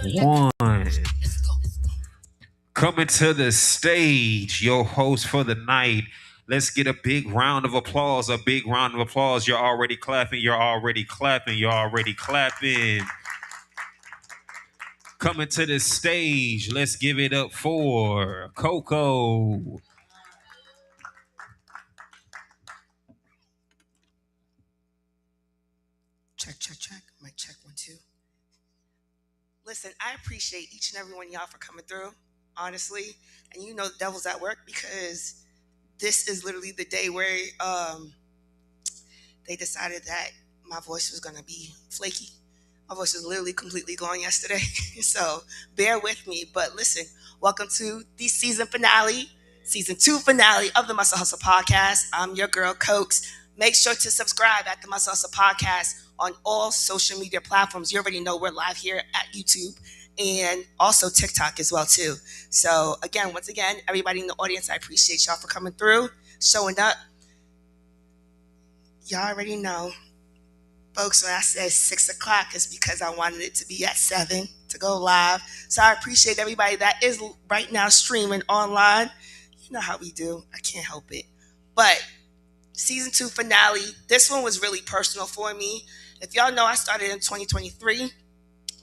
One. Coming to the stage, your host for the night. Let's get a big round of applause. A big round of applause. You're already clapping. You're already clapping. You're already clapping. Coming to the stage, let's give it up for Coco. Check, check, check. Mic check 1, 2. Listen, I appreciate each and every one of y'all for coming through, honestly. And you know the devil's at work because this is literally the day where they decided that my voice was going to be flaky. My voice was literally completely gone yesterday. So bear with me. But listen, welcome to the season 2 finale of the Muscle Hustle Podcast. I'm your girl, Cokes. Make sure to subscribe at the Muscle Hustle Podcast on all social media platforms. You already know we're live here at YouTube and also TikTok as well too. So again, once again, everybody in the audience, I appreciate y'all for coming through, showing up. Y'all already know, folks, when I said 6 o'clock, it's because I wanted it to be at 7 to go live. So I appreciate everybody that is right now streaming online. You know how we do. I can't help it. But season 2 finale, this one was really personal for me. If y'all know, I started in 2023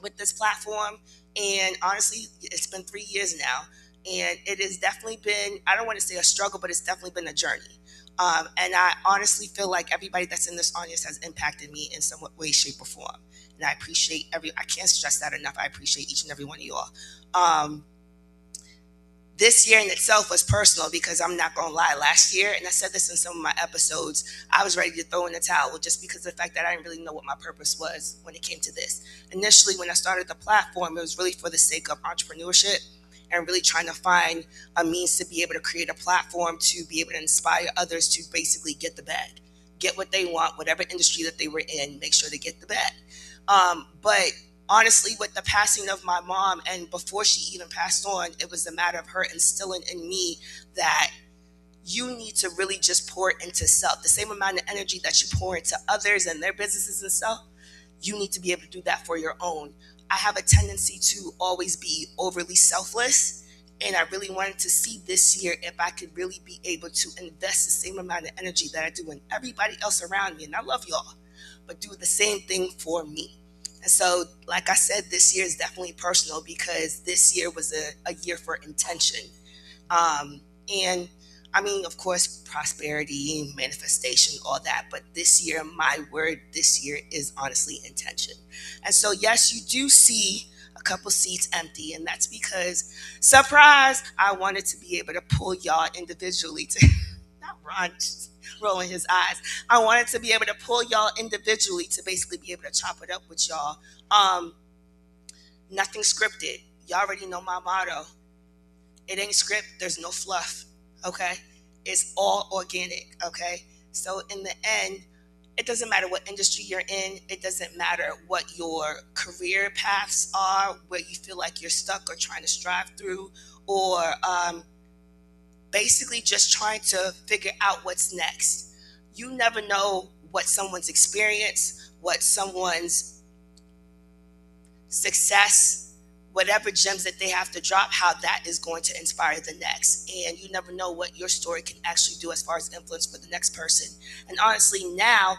with this platform. And honestly, it's been 3 years now. And it has definitely been, I don't want to say a struggle, but it's definitely been a journey. And I honestly feel like everybody that's in this audience has impacted me in some way, shape, or form. And I appreciate I can't stress that enough. I appreciate each and every one of y'all. This year in itself was personal because I'm not going to lie. Last year, and I said this in some of my episodes, I was ready to throw in the towel just because of the fact that I didn't really know what my purpose was when it came to this. Initially, when I started the platform, it was really for the sake of entrepreneurship and really trying to find a means to be able to create a platform to be able to inspire others to basically get the bag, get what they want, whatever industry that they were in, make sure to get the bag. But honestly, with the passing of my mom, and before she even passed on, it was a matter of her instilling in me that you need to really just pour into self. The same amount of energy that you pour into others and their businesses and stuff, you need to be able to do that for your own. I have a tendency to always be overly selfless. And I really wanted to see this year if I could really be able to invest the same amount of energy that I do in everybody else around me. And I love y'all, but do the same thing for me. And so, like I said, this year is definitely personal because this year was a year for intention. And I mean, of course, prosperity, manifestation, all that. But this year, my word this year is honestly intention. And so, yes, you do see a couple seats empty. And that's because, surprise, I wanted to be able to pull y'all individually to, not Ron just rolling his eyes. I wanted to be able to pull y'all individually to basically be able to chop it up with y'all. Um, Nothing scripted. Y'all already know my motto. It ain't script, there's no fluff. Okay? It's all organic. Okay? So in the end, it doesn't matter what industry you're in, it doesn't matter what your career paths are, where you feel like you're stuck or trying to strive through, or basically just trying to figure out what's next. You never know what someone's experience, what someone's success, whatever gems that they have to drop, how that is going to inspire the next. And you never know what your story can actually do as far as influence for the next person. And honestly, now,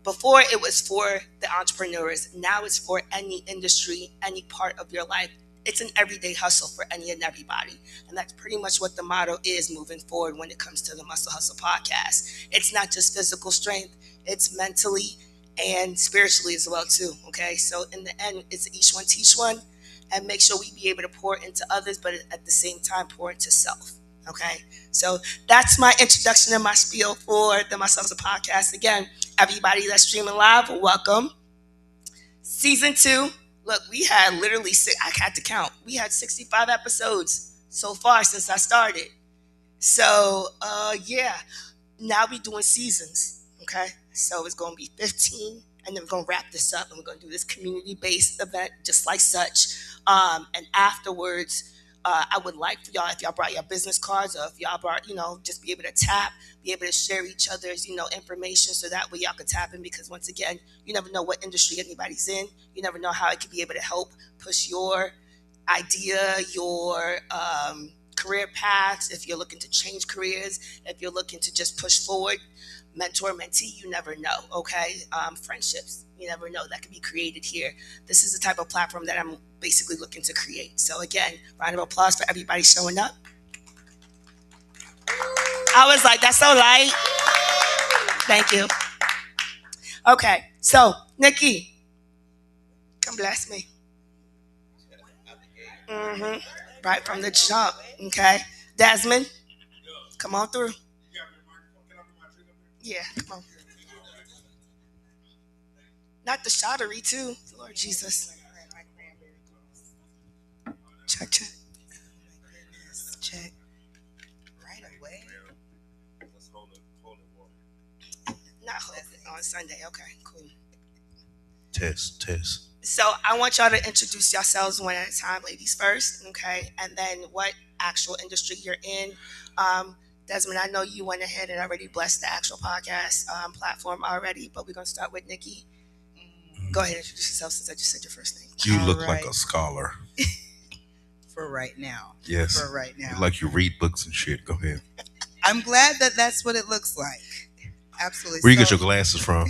before it was for the entrepreneurs, now it's for any industry, any part of your life. It's an everyday hustle for any and everybody. And that's pretty much what the motto is moving forward when it comes to the Muscle Hustle podcast. It's not just physical strength, it's mentally and spiritually as well too. Okay. So in the end, it's each one teach one, and make sure we be able to pour into others, but at the same time pour into self. Okay. So that's my introduction and my spiel for the Muscle Hustle podcast. Again, everybody that's streaming live, welcome. Season 2. Look, we had literally I had to count. We had 65 episodes so far since I started. So yeah, now we doing seasons. Okay. So it's gonna be 15, and then we're gonna wrap this up, and we're gonna do this community-based event just like such. And afterwards, I would like for y'all, if y'all brought your business cards, or if y'all brought, just be able to tap, be able to share each other's, information, so that way y'all could tap in. Because once again, you never know what industry anybody's in. You never know how it could be able to help push your idea, your career paths. If you're looking to change careers, if you're looking to just push forward, mentor, mentee, you never know. Okay, friendships, you never know, that can be created here. This is the type of platform that I'm basically looking to create. So again, round of applause for everybody showing up. I was like, that's so light. Thank you. Okay, so Nikki, come bless me. Right from the jump. Okay, Desmond, come on through. Yeah, come on. Not the shottery too. Lord Jesus. Check, check. Check right away. Not hold it on Sunday. Okay, cool. Test. So I want y'all to introduce yourselves one at a time, ladies first, okay? And then what actual industry you're in. Desmond, I know you went ahead and already blessed the actual podcast platform already, but we're gonna start with Nikki. Go ahead and introduce yourself, since I just said your first name. You All look right. like a scholar. For right now. Yes. For right now. Like you read books and shit. Go ahead. I'm glad that that's what it looks like. Absolutely. Where you get your glasses from?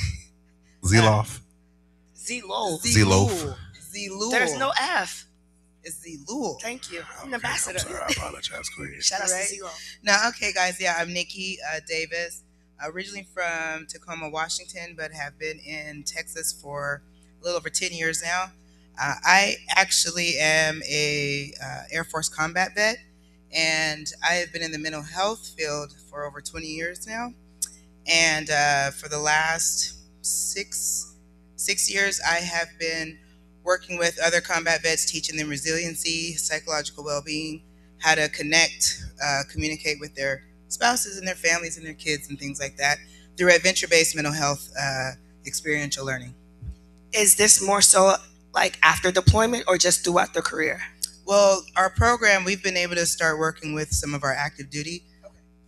Ziloff? Z-Lo. Zillof. Zilul. There's no F. It's Zilul. Thank you. I'm an Okay, ambassador. I'm sorry. I apologize. Go ahead. Shout out Right. to Z-Lo. Now, okay, guys. Yeah, I'm Nikki Davis. Originally from Tacoma, Washington, but have been in Texas for a little over 10 years now. I actually am a Air Force combat vet, and I have been in the mental health field for over 20 years now. And for the last six years, I have been working with other combat vets, teaching them resiliency, psychological well-being, how to connect, communicate with their spouses and their families and their kids and things like that through adventure-based mental health experiential learning. Is this more so like after deployment or just throughout their career? Well, our program, we've been able to start working with some of our active duty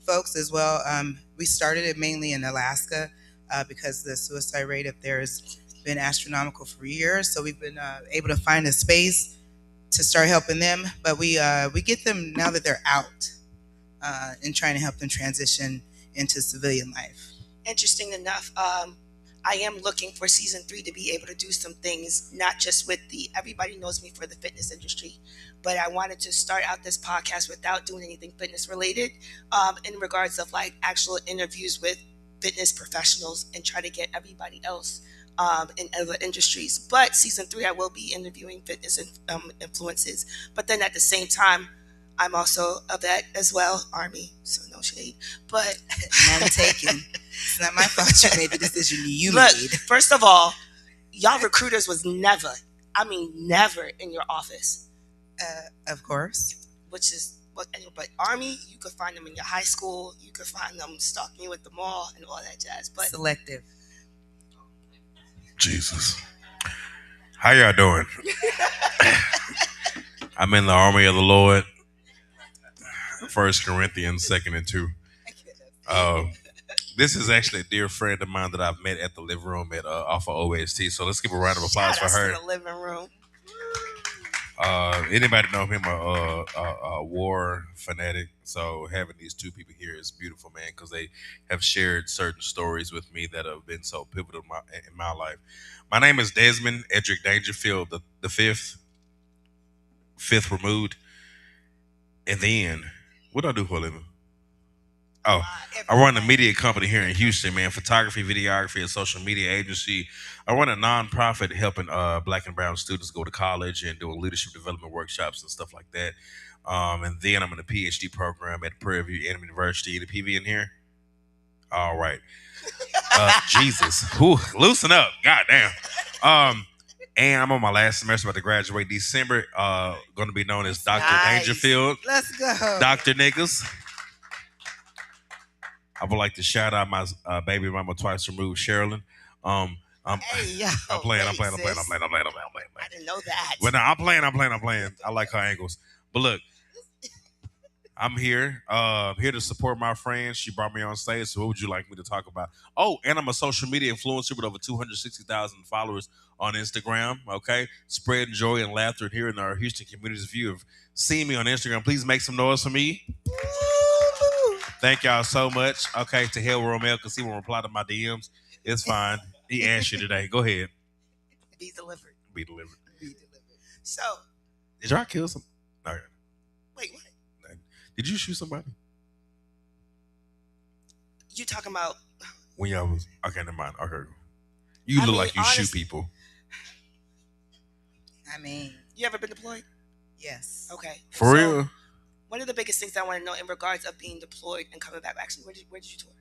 folks as well. We started it mainly in Alaska because the suicide rate up there has been astronomical for years. So we've been able to find a space to start helping them. But we get them now that they're out and trying to help them transition into civilian life. Interesting enough, I am looking for season 3 to be able to do some things, not just with everybody knows me for the fitness industry, but I wanted to start out this podcast without doing anything fitness related, in regards of like actual interviews with fitness professionals, and try to get everybody else in other industries. But season 3, I will be interviewing fitness influences. But then at the same time, I'm also a vet as well, Army, so no shade. But None taken. It's not my fault you made the decision you look, made. first of all, y'all recruiters was never, never in your office, Of course. which is what. But Army, you could find them in your high school. You could find them stalking you at the mall and all that jazz. But Selective. Jesus. How y'all doing? I'm in the army of the Lord. 1 Corinthians 2 and 2. This is actually a dear friend of mine that I've met at the living room at off of OST. So let's give a round of applause shout for out her. to the living room. Anybody know him a war fanatic? So having these two people here is beautiful, man, because they have shared certain stories with me that have been so pivotal in my life. My name is Desmond Edric Dangerfield, the fifth removed. And then, what do I do for a living? Oh, I run a media company here in Houston, man. Photography, videography, and social media agency. I run a nonprofit helping Black and brown students go to college and doing leadership development workshops and stuff like that. And then I'm in a PhD program at Prairie View University. Any PV in here? All right. Jesus. Whew, loosen up. God damn. And I'm on my last semester, about to graduate December. Going to be known as Dr. Nice. Dangerfield. Let's go. Dr. Niggas. I would like to shout out my baby mama twice removed, Sherilyn. Hey, yo, I'm playing. sis. I I didn't know that. But no, I'm playing. I like her angles. But look, I'm here. Here to support my friend. She brought me on stage. So what would you like me to talk about? Oh, and I'm a social media influencer with over 260,000 followers on Instagram. Okay. Spreading joy and laughter here in our Houston communities. If you have seen me on Instagram, please make some noise for me. Thank y'all so much. Okay, to hell with Romeo because he won't reply to my DMs. It's fine. He asked you today. Go ahead. Be delivered. Be delivered. Be delivered. So, Did y'all kill some? No. wait, what? Did you shoot somebody? You talking about? When y'all was okay, never mind. Okay. You I look mean, like you shoot honest- people. I mean, You ever been deployed? yes. Okay. For So, real? One of the biggest things I want to know in regards of being deployed and coming back. Actually, where did you tour?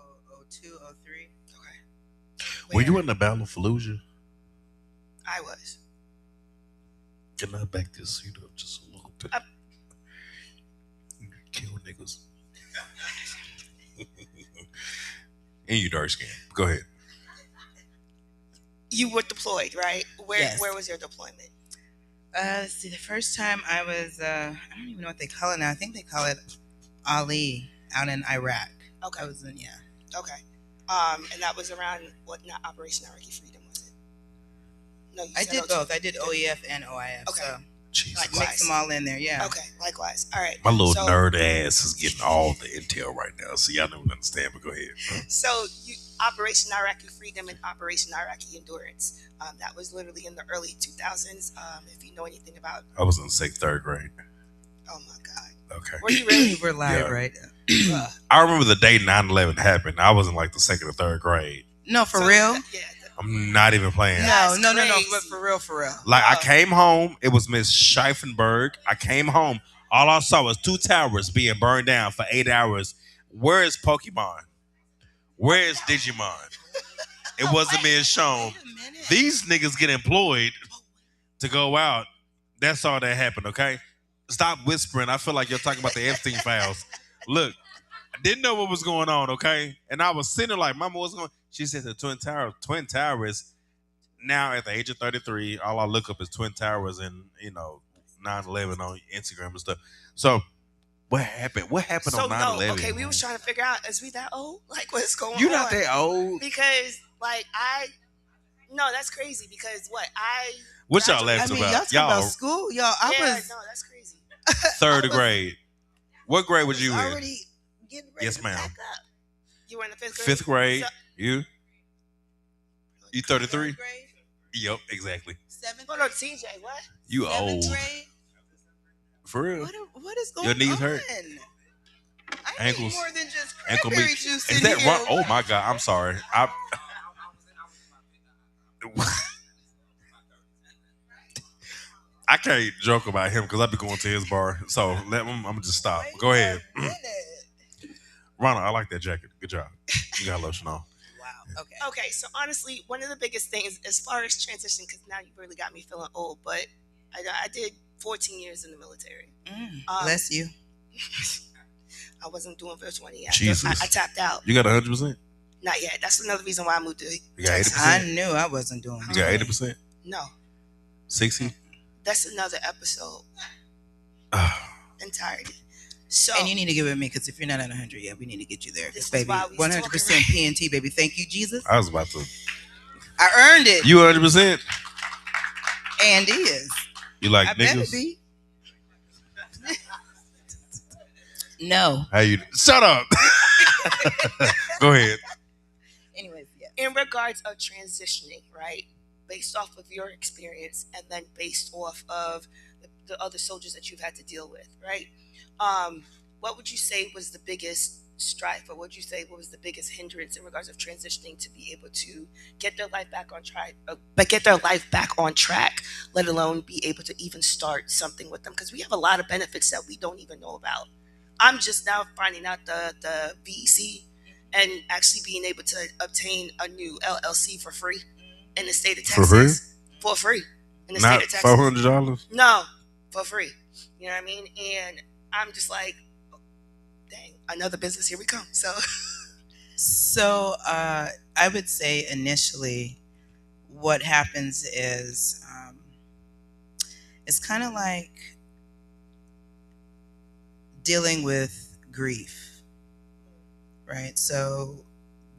60203. Okay. Were you in the Battle of Fallujah? I was. Can I back this seat up just a little bit? Kill niggas. And you dark skin. Go ahead. You were deployed, right? Yes. Where was your deployment? Let's see. The first time I was, I don't even know what they call it now. I think they call it Ali out in Iraq. Okay. I was in, yeah. Okay. And that was around what? Not Operation Iraqi Freedom, was it? No, you I said did O2. both. I did OEF and OIF. Okay. So Jesus. Like- mix them all in there. Yeah. Okay. Likewise. All right. My little So- nerd ass is getting all the intel right now, so y'all don't understand, but go ahead. So, Operation Iraqi Freedom and Operation Iraqi Endurance. That was literally in the early 2000s. If you know anything about, I was in third grade. oh my God, Okay. were you really? We're live, Yeah. right? Bruh. I remember the day 9/11 happened. I was in like the second or third grade. No, for So, real? Yeah. I'm not even playing. Yeah. No, That's no. crazy. But for real. Like I Wow. came home, it was Miss Scheifenberg. I came home, all I saw was 2 towers being burned down for 8 hours. Where is Pokemon? Where is Digimon? It wasn't being shown. Wait a minute. These niggas get employed to go out. That's all that happened, okay? Stop whispering. I feel like you're talking about the Epstein files. Look, I didn't know what was going on, okay? And I was sitting there like, Mama, what's going on? She said the Twin Towers. Now at the age of 33, all I look up is Twin Towers and, 9/11 on Instagram and stuff. So what happened? What happened So on no, 9/11? okay, we was trying to figure out, is we that old? Like, what's going on? You're not that old. Because, like, no, that's crazy. Because What y'all I laughing mean, y'all about? talking about Y'all school? Y'all, I yeah, was no, that's crazy. third I was- grade. What grade was you in? already getting ready Yes, to ma'am. pack up. You were in the fifth grade. Fifth grade. So- You 33? Third grade, Yep, exactly. seventh Hold grade, on, TJ, what? You seventh old. grade. For real. What is going Your on? knees hurt? I Ankles- need more than just Ankle cranberry meat. juice Is in that here. wrong? Oh my god, I'm sorry. I can't joke about him because I be going to his bar. So I'm gonna just stop. Wait Go ahead. a minute. Ronald, I like that jacket. Good job. You got lotion on. Wow. Okay. Okay, so honestly, one of the biggest things as far as transition, because now you really got me feeling old, but I did 14 years in the military. Bless you. I wasn't doing virtual yet. Jesus. I tapped out. You got 100%? Not yet. That's another reason why I moved to You got Texas. 80%? I knew I wasn't doing You got 80%? No, 60? that's another episode entirety. So And you need to give it to me because if you're not at 100 yet, we need to get you there. This is Baby, why we 100% talking. PNT, baby. Thank you, Jesus. I was about to. I earned it. You 100%? And is. You like I better niggas? be. No. How you? Shut up. Go ahead. Anyways, yeah. in regards of transitioning, right? Based off of your experience and then based off of the other soldiers that you've had to deal with, right? What would you say was the biggest strife, or what would you say what was the biggest hindrance in regards of transitioning to be able to get their life back on track, let alone be able to even start something with them? Because we have a lot of benefits that we don't even know about. I'm just now finding out the VEC and actually being able to obtain a new LLC for free in the state of For free? Texas. For free in the Not state of Texas. $400? No, for free. You know what I mean? And I'm just like, dang, another business, here we come. So I would say initially what happens is it's kind of like dealing with grief, right? So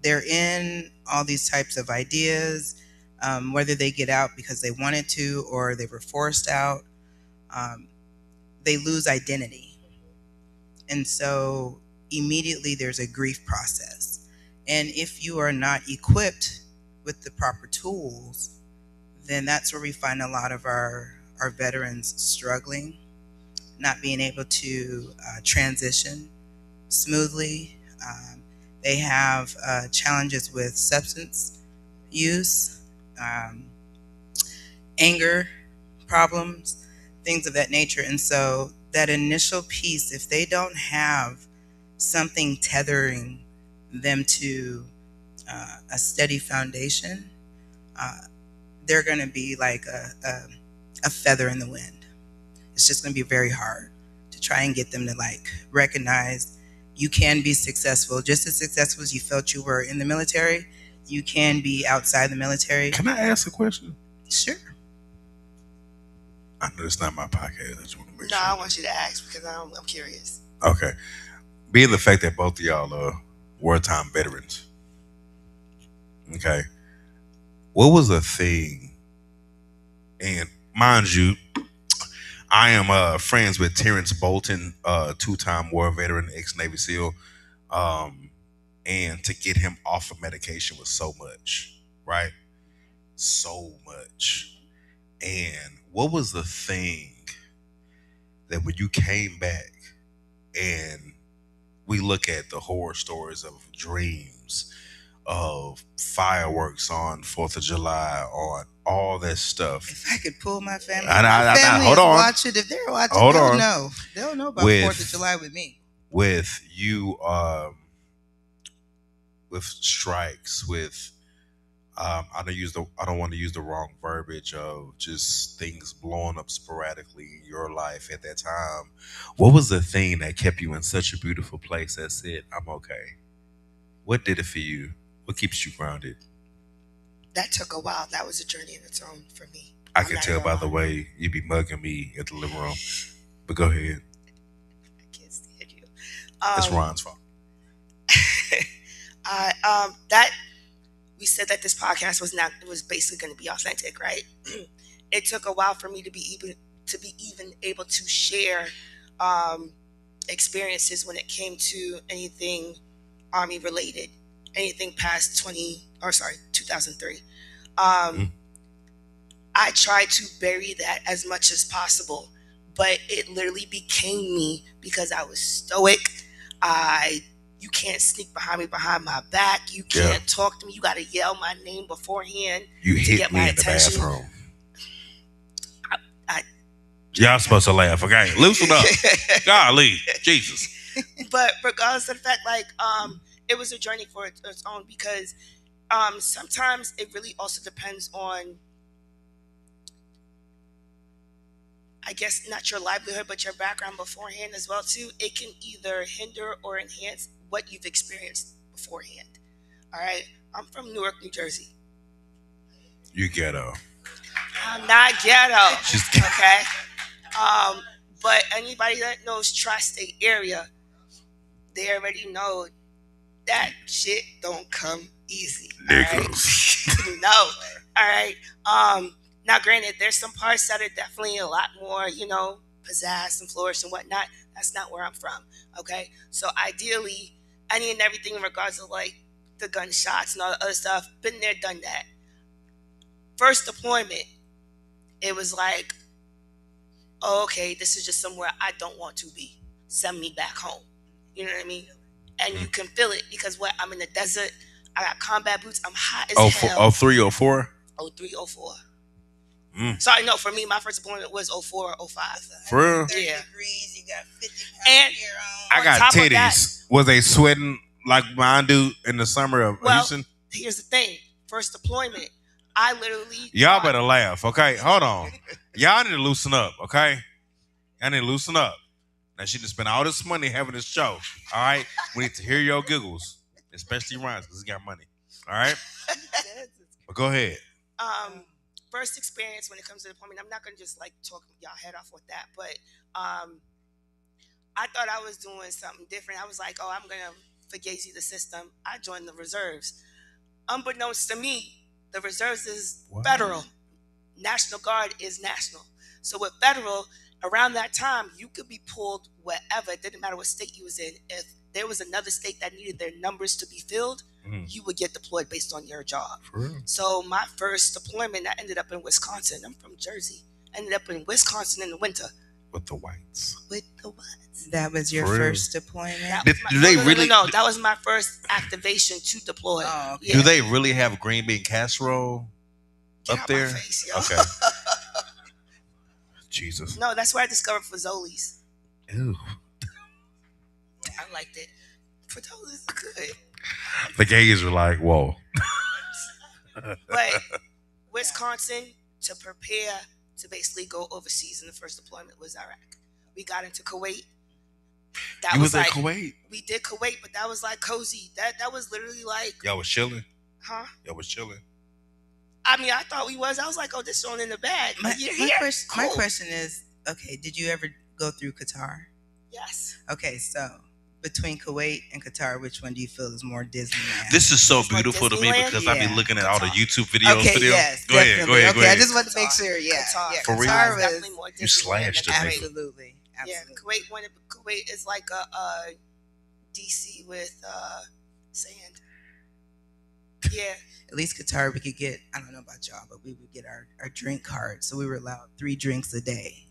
they're in all these types of ideas, whether they get out because they wanted to or they were forced out, um, they lose identity. And so immediately there's a grief process. And if you are not equipped with the proper tools, then that's where we find a lot of our veterans struggling, not being able to transition smoothly. They have challenges with substance use, um, anger problems, things of that nature. And so that initial piece, if they don't have something tethering them to a steady foundation, they're going to be like a feather in the wind. It's just going to be very hard to try and get them to like recognize you can be successful, just as successful as you felt you were in the military. You can be outside the military. Can I ask a question? Sure. I know it's not my podcast. I just want to make No, sure. I want you to ask because I'm curious. Okay. Being the fact that both of y'all are wartime veterans, okay, what was the thing? And mind you, I am friends with Terrence Bolton, two-time war veteran, ex-Navy SEAL. And to get him off of medication was so much, right? So much. And what was the thing that when you came back and we look at the horror stories of dreams, of fireworks on 4th of July, on all that stuff. If I could pull my family, I- family hold is on. watching. If they're watching, Hold they'll on. know. They'll know about With- 4th of July with me. With you, with strikes, with I don't want to use the wrong verbiage of just things blowing up sporadically in your life at that time. What was the thing that kept you in such a beautiful place that said, I'm okay? What did it for you? What keeps you grounded? That took a while. That was a journey in its own for me. I I'm can not tell gonna by the lie. way you be mugging me at the living room. But go ahead. I can't stand you. It's Ron's fault. That we said that this podcast was basically going to be authentic, right? It took a while for me to be even able to share experiences when it came to anything Army related, anything past 2003. I tried to bury that as much as possible, but it literally became me because I was stoic. You can't sneak behind me behind my back. You can't talk to me. You got to yell my name beforehand. You to hit get me my in the attention. bathroom. I- Y'all supposed to laugh, okay? Loosen up. Golly, Jesus. But regardless of the fact, it was a journey for its own because sometimes it really also depends on, I guess, not your livelihood, but your background beforehand as well too. It can either hinder or enhance what you've experienced beforehand. All right, I'm from Newark, New Jersey. You ghetto. I'm not ghetto. She's Okay. But anybody that knows tri-state area, they already know that shit don't come easy. All right? niggas. No. All right. Now granted, there's some parts that are definitely a lot more, pizzazz and flourish and whatnot. That's not where I'm from. Okay. So ideally, any and everything in regards to like the gunshots and all the other stuff, been there, done that. First deployment, it was like, oh, okay, this is just somewhere I don't want to be. Send me back home. You know what I mean? And you can feel it because I'm in the desert. I got combat boots. I'm hot as hell. 03, 04? 03, 04. Mm. Sorry, no, for me, my first deployment was 04, 05. For real? 30 Yeah. degrees, you got 50 pounds And- of gear on. I On got top of that- titties. Was they sweating like mine do in the summer of Well, Houston? Here's the thing. First deployment, I literally... Y'all better laugh, okay? Hold on. Y'all need to loosen up, okay? Y'all need to loosen up. Now, she just spent all this money having this show, all right? We need to hear your giggles, especially Ryan's, because he got money, all right? But go ahead. first experience when it comes to deployment, I'm not gonna just like talk y'all head off with that, but I thought I was doing something different. I was like, oh, I'm gonna fugazi the system. I joined the reserves. Unbeknownst to me, the reserves is federal. National Guard is national. So with federal, around that time, you could be pulled wherever. It didn't matter what state you was in. If there was another state that needed their numbers to be filled, you would get deployed based on your job. For real? So my first deployment, I ended up in Wisconsin. I'm from Jersey. Ended up in Wisconsin in the winter. With the whites. With the whites. That was your For real? first deployment? That Do was my- they no, really- No, that was my first activation to deploy. Oh, okay. Yeah. Do they really have green bean casserole Get up out my there? face, yo. Okay. Jesus. No, that's where I discovered Fazoli's. Ew. I liked it. Fazoli's is good. The gays are like, whoa. But Wisconsin, to prepare to basically go overseas in the first deployment was Iraq. We got into Kuwait. That You was was in like Kuwait? we did Kuwait, but that was like cozy. That was literally like, Y'all was chilling? huh? Y'all was chilling? I mean, I thought we was. I was like, oh, this one in the bag. My, You're my here. my Cool. question is, okay, did you ever go through Qatar? Yes. Okay, so between Kuwait and Qatar, which one do you feel is more Disneyland? This is so It's like beautiful to me Disneyland? because I be Yeah. looking at all the Qatar. YouTube videos. okay, for them. yes, Go ahead, definitely. go ahead, Okay, go ahead. I just wanted to make Qatar. sure. Yeah, Qatar. yeah. For real? Qatar It's was definitely more You Disneyland slashed than it, Kuwait. nigga. absolutely, Yeah, absolutely. Kuwait is like a DC with sand. Yeah. At least Qatar, we could get. I don't know about y'all, but we would get our drink card, so we were allowed 3 drinks a day.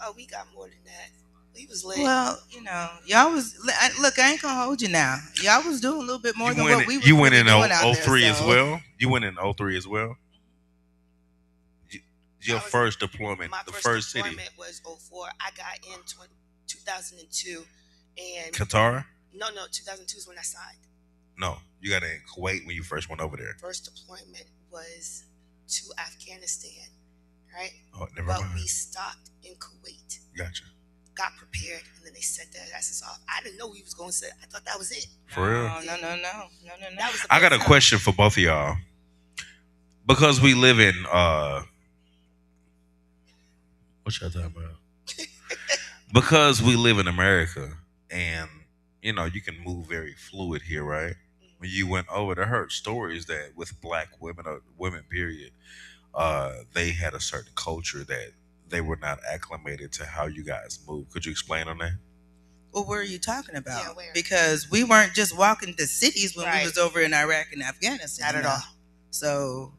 Oh, we got more than that. We was lit. Well, you know, y'all was look. I ain't gonna hold you now. Y'all was doing a little bit more You than went what in- we were you went really in doing out 03 there, as so- well? You went in 03 as well? Your I was- first deployment, My the first city. deployment was 04. I got in 2002, and Qatar? no, 2002 is when I signed. No, you got in Kuwait when you first went over there. First deployment was to Afghanistan, right? Oh, never But mind. we stopped in Kuwait, Gotcha. got prepared, and then they sent their asses off. I didn't know we was going to say. I thought that was it. For real? No. That was the I got a first time. question for both of y'all. Because we live in what y'all talking about? Because we live in America and you know you can move very fluid here, right? When you went over there, I heard stories that with black women or women period, they had a certain culture that they were not acclimated to how you guys move. Could you explain on that? Well, where are you talking about? Yeah, where? Because we weren't just walking to cities when we Right. was over in Iraq and Afghanistan. Not at you know? all. So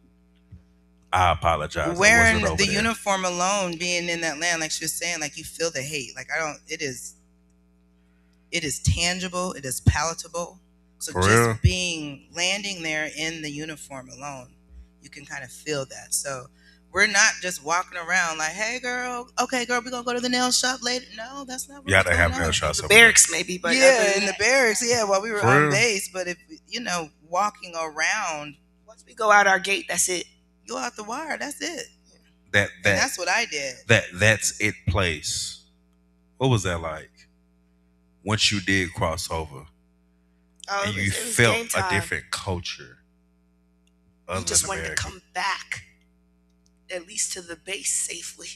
I apologize. I wearing wasn't over the there. uniform alone, being in that land, like she was saying, like you feel the hate. Like it is tangible. It is palatable. So For just real? landing there in the uniform alone, you can kind of feel that. So we're not just walking around like, hey girl, okay girl, we're gonna go to the nail shop later. No, that's not what Yeah, was they have going nail on. shops The over there. barracks maybe, but other Yeah, than in the that, barracks, yeah, while we were For on real? base. But if walking around, once we go out our gate, that's it. go out the wire, that's it. That And that's what I did. that's it place. What was that like? Once you did cross over Oh, and you it was game felt a time. different culture We other just than wanted America. to come back, at least to the base safely.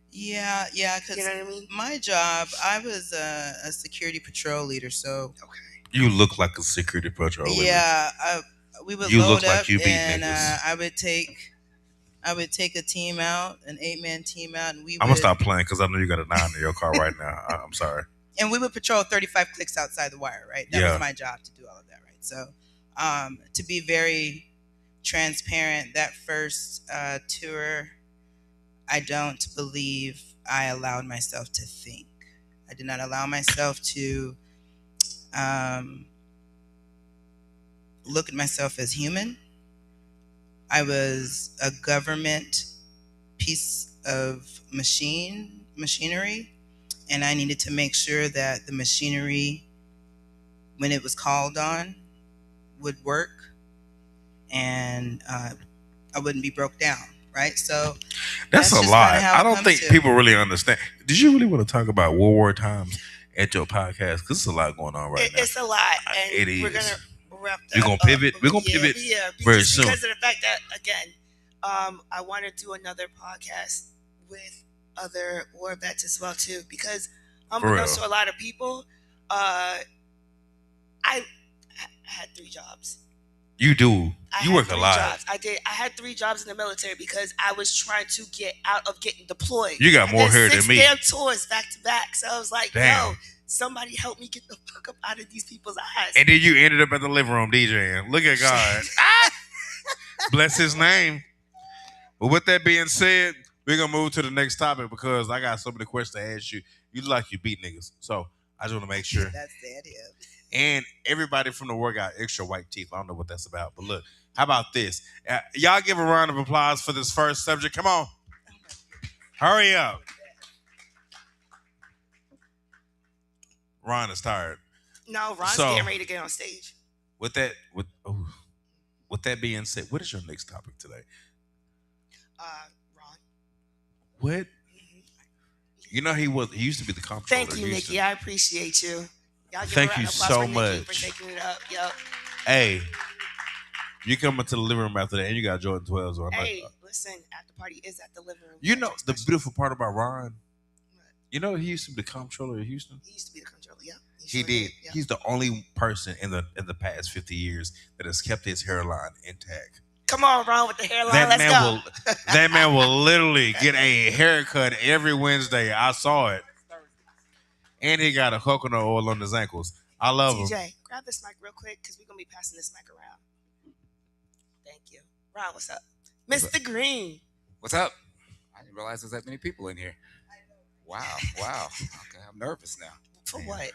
Yeah, because You know what I mean? my job, I was a security patrol leader, so Okay. You look like a security patrol. leader. yeah, we would You load look like up you beat and niggas. I would take a team out, an 8-man team out, and I'm gonna stop playing because I know you got a 9 in your car right now. I'm sorry. and we would patrol 35 clicks outside the wire, right? That Yeah. was my job to do all of that, right? So, to be very transparent, that first tour, I don't believe I allowed myself to think. I did not allow myself to look at myself as human. I was a government piece of machinery, and I needed to make sure that the machinery, when it was called on, would work, and I wouldn't be broke down, right? So That's a just lot. kinda how it I don't comes think to. people really understand. Did you really want to talk about World War times at your podcast? Because there's a lot going on right now. It's a lot, and It we're is. gonna wrap that We're gonna up. pivot. We're gonna pivot very just soon. because of the fact that again, I want to do another podcast with other war vets as well too, because unbeknownst to a lot of people, I had 3 jobs. You do. I You had work a 3 lot. Jobs. I did. I had 3 jobs in the military because I was trying to get out of getting deployed. You got more I did hair than 6 me. damn tours back to back. So I was like, Damn. yo, somebody help me get the fuck up out of these people's eyes. And then you ended up at the living room DJing. Look at God. Bless his name. But with that being said, we're going to move to the next topic because I got so many questions to ask you. You look like you beat niggas. So I just want to make sure. That's the idea. And everybody from the work got extra white teeth. I don't know what that's about. But look, how about this? Y'all give a round of applause for this first subject. Come on. Hurry up. Ron is tired. No, Ron's So- getting ready to get on stage. With that being said, what is your next topic today? Ron. What? Mhm. You know he used to be the comptroller. Thank you, He used to- Nikki. I appreciate you. Y'all give Thank a round you of applause so for Nikki much. for taking it up. Yo. Hey, you come into the living room after that, and you got Jordan 12s on. Hey, listen, after party is at the living room. You know the Special. beautiful part about Ron. What? You know he used to be the comptroller of Houston. He used to be the controller. Yeah, He sure did. Yeah. He's the only person in the past 50 years that has kept his hairline intact. Come on, Ron, with the hairline. That Let's man go. will. That man will literally get a haircut every Wednesday. I saw it, and he got a coconut oil on his ankles. I love him. TJ, grab this mic real quick because we're gonna be passing this mic around. Thank you, Ron. What's up, Mr. Green? What's up? I didn't realize there's that many people in here. Wow, wow. Okay, I'm nervous now. For Man. what?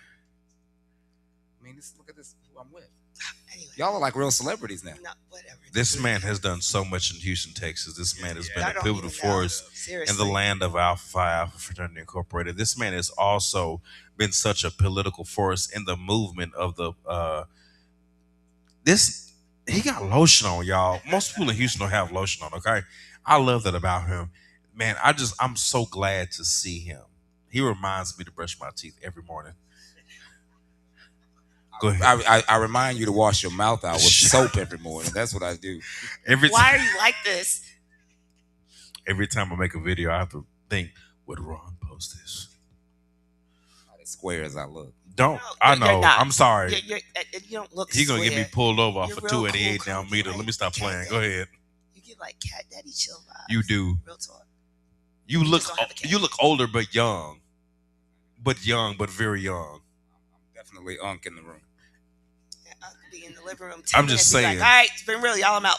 I mean, look at this, who I'm with. Anyway, Y'all are like real celebrities now. not whatever. This man has done so much in Houston, Texas. This man has been I a don't pivotal even know. force Seriously. in the land of Alpha Phi Alpha Fraternity Incorporated. This man has also been such a political force in the movement of the he got lotion on, y'all. Most people in Houston don't have lotion on, okay? I love that about him. Man, I'm so glad to see him. He reminds me to brush my teeth every morning. Go ahead. I remind you to wash your mouth out with soap every morning. That's what I do. Why are you like this? Every time I make a video, I have to think, would Ron post this? Not as square as I look. Don't. No, I you're know. not. I'm sorry. You don't look. He gonna get me square. pulled over off You're a real 288 cool, down cool, meter. like Let me stop cat playing. Go daddy. ahead. You get like cat daddy chill vibes. You do. Real talk. You You look. just don't have a cat. You look older, but young. But very young. I'm definitely unk in the room. Yeah, I could be in the living room. I'm 10 just minutes, be saying. Like, all right, it's been real, y'all. I'm out.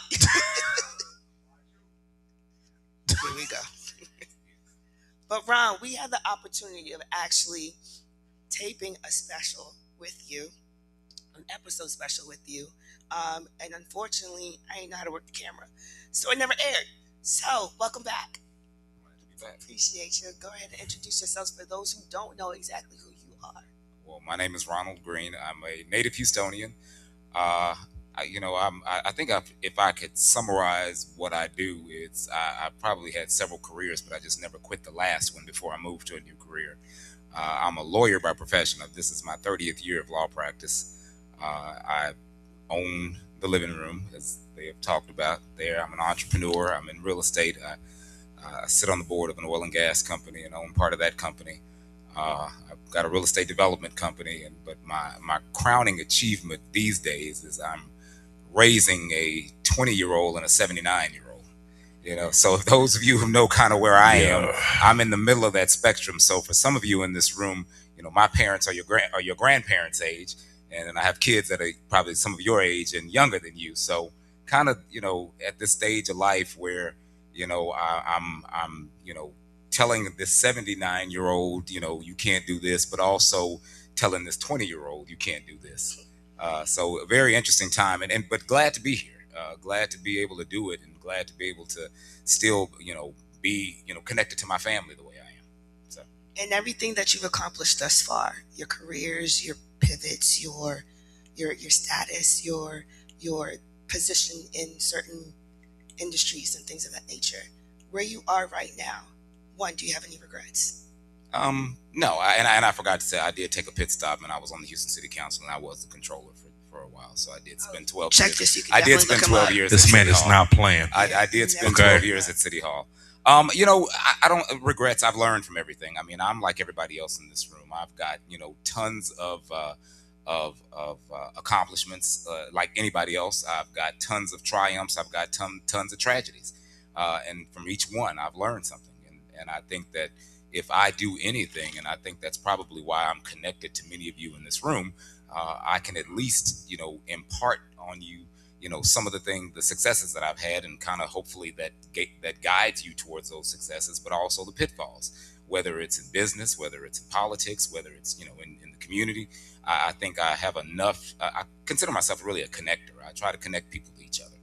Here we go. But Ron, we had the opportunity of actually taping a special with you, an episode special with you. And unfortunately, I didn't know how to work the camera, so it never aired. So, welcome back. Glad to be back. Appreciate you. Go ahead and introduce yourselves for those who don't know exactly who you are. Well, my name is Ronald Green. I'm a native Houstonian. I think if I could summarize what I do, it's I probably had several careers, but I just never quit the last one before I moved to a new career. I'm a lawyer by profession. This is my 30th year of law practice. I own the living room, as they have talked about there. I'm an entrepreneur. I'm in real estate. I sit on the board of an oil and gas company and own part of that company. I've got a real estate development company, but my crowning achievement these days is I'm raising a 20-year-old and a 79-year-old. So those of you who know kind of where I am, I'm in the middle of that spectrum. So for some of you in this room, my parents are your grandparents' age, and then I have kids that are probably some of your age and younger than you. So kind of at this stage of life where I'm telling this 79-year-old, you can't do this, but also telling this 20-year-old, you can't do this. So a very interesting time, but glad to be here. Glad to be able to do it, and glad to be able to still, be, connected to my family the way I am. So. And everything that you've accomplished thus far, your careers, your pivots, your status, your position in certain industries and things of that nature, where you are right now, one, do you have any regrets? No, and I forgot to say I did take a pit stop, and I was on the Houston City Council, and I was the controller for a while. while, so I did spend 12 Check years. this. You can I did definitely spend look him 12 up. years. This at man City is Hall. not playing. I did spend Okay. 12 years at City Hall. I don't regrets. I've learned from everything. I mean, I'm like everybody else in this room. I've got tons of accomplishments, like anybody else. I've got tons of triumphs. I've got tons of tragedies, and from each one, I've learned something. And I think that if I do anything, and I think that's probably why I'm connected to many of you in this room, I can at least impart on you some of the successes that I've had, and kind of hopefully that guides you towards those successes, but also the pitfalls, whether it's in business, whether it's in politics, whether it's in the community. I think I have enough. I consider myself really a connector. I try to connect people to each other.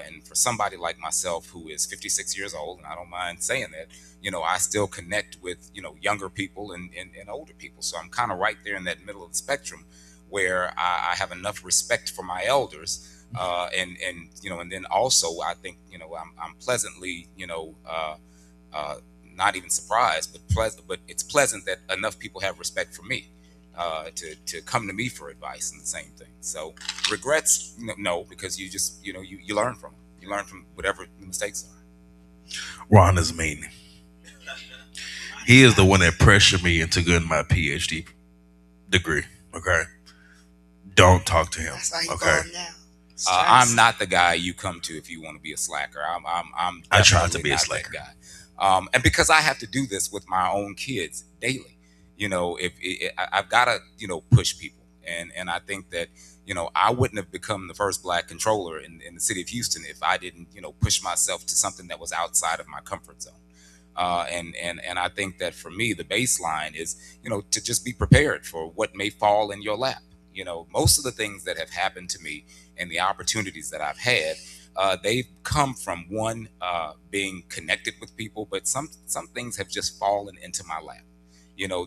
And for somebody like myself who is 56 years old, and I don't mind saying that, I still connect with younger people and older people. So I'm kind of right there in that middle of the spectrum, where I have enough respect for my elders. And then also I think I'm pleasantly not even surprised, but it's pleasant that enough people have respect for me to come to me for advice, and the same thing. So regrets, no, because you just you learn from them. You learn from whatever the mistakes are. Ron is mean. He is the one that pressured me into getting my PhD degree. Okay, don't talk to him. That's why you Okay, call him now. I'm not the guy you come to if you want to be a slacker. I'm I tried to definitely be a not slacker. that guy. And because I have to do this with my own kids daily, I've got to push people, and I think that I wouldn't have become the first black controller in the city of Houston if I didn't push myself to something that was outside of my comfort zone. And I think that for me, the baseline is to just be prepared for what may fall in your lap. Most of the things that have happened to me and the opportunities that I've had, they've come from one, being connected with people, but some things have just fallen into my lap.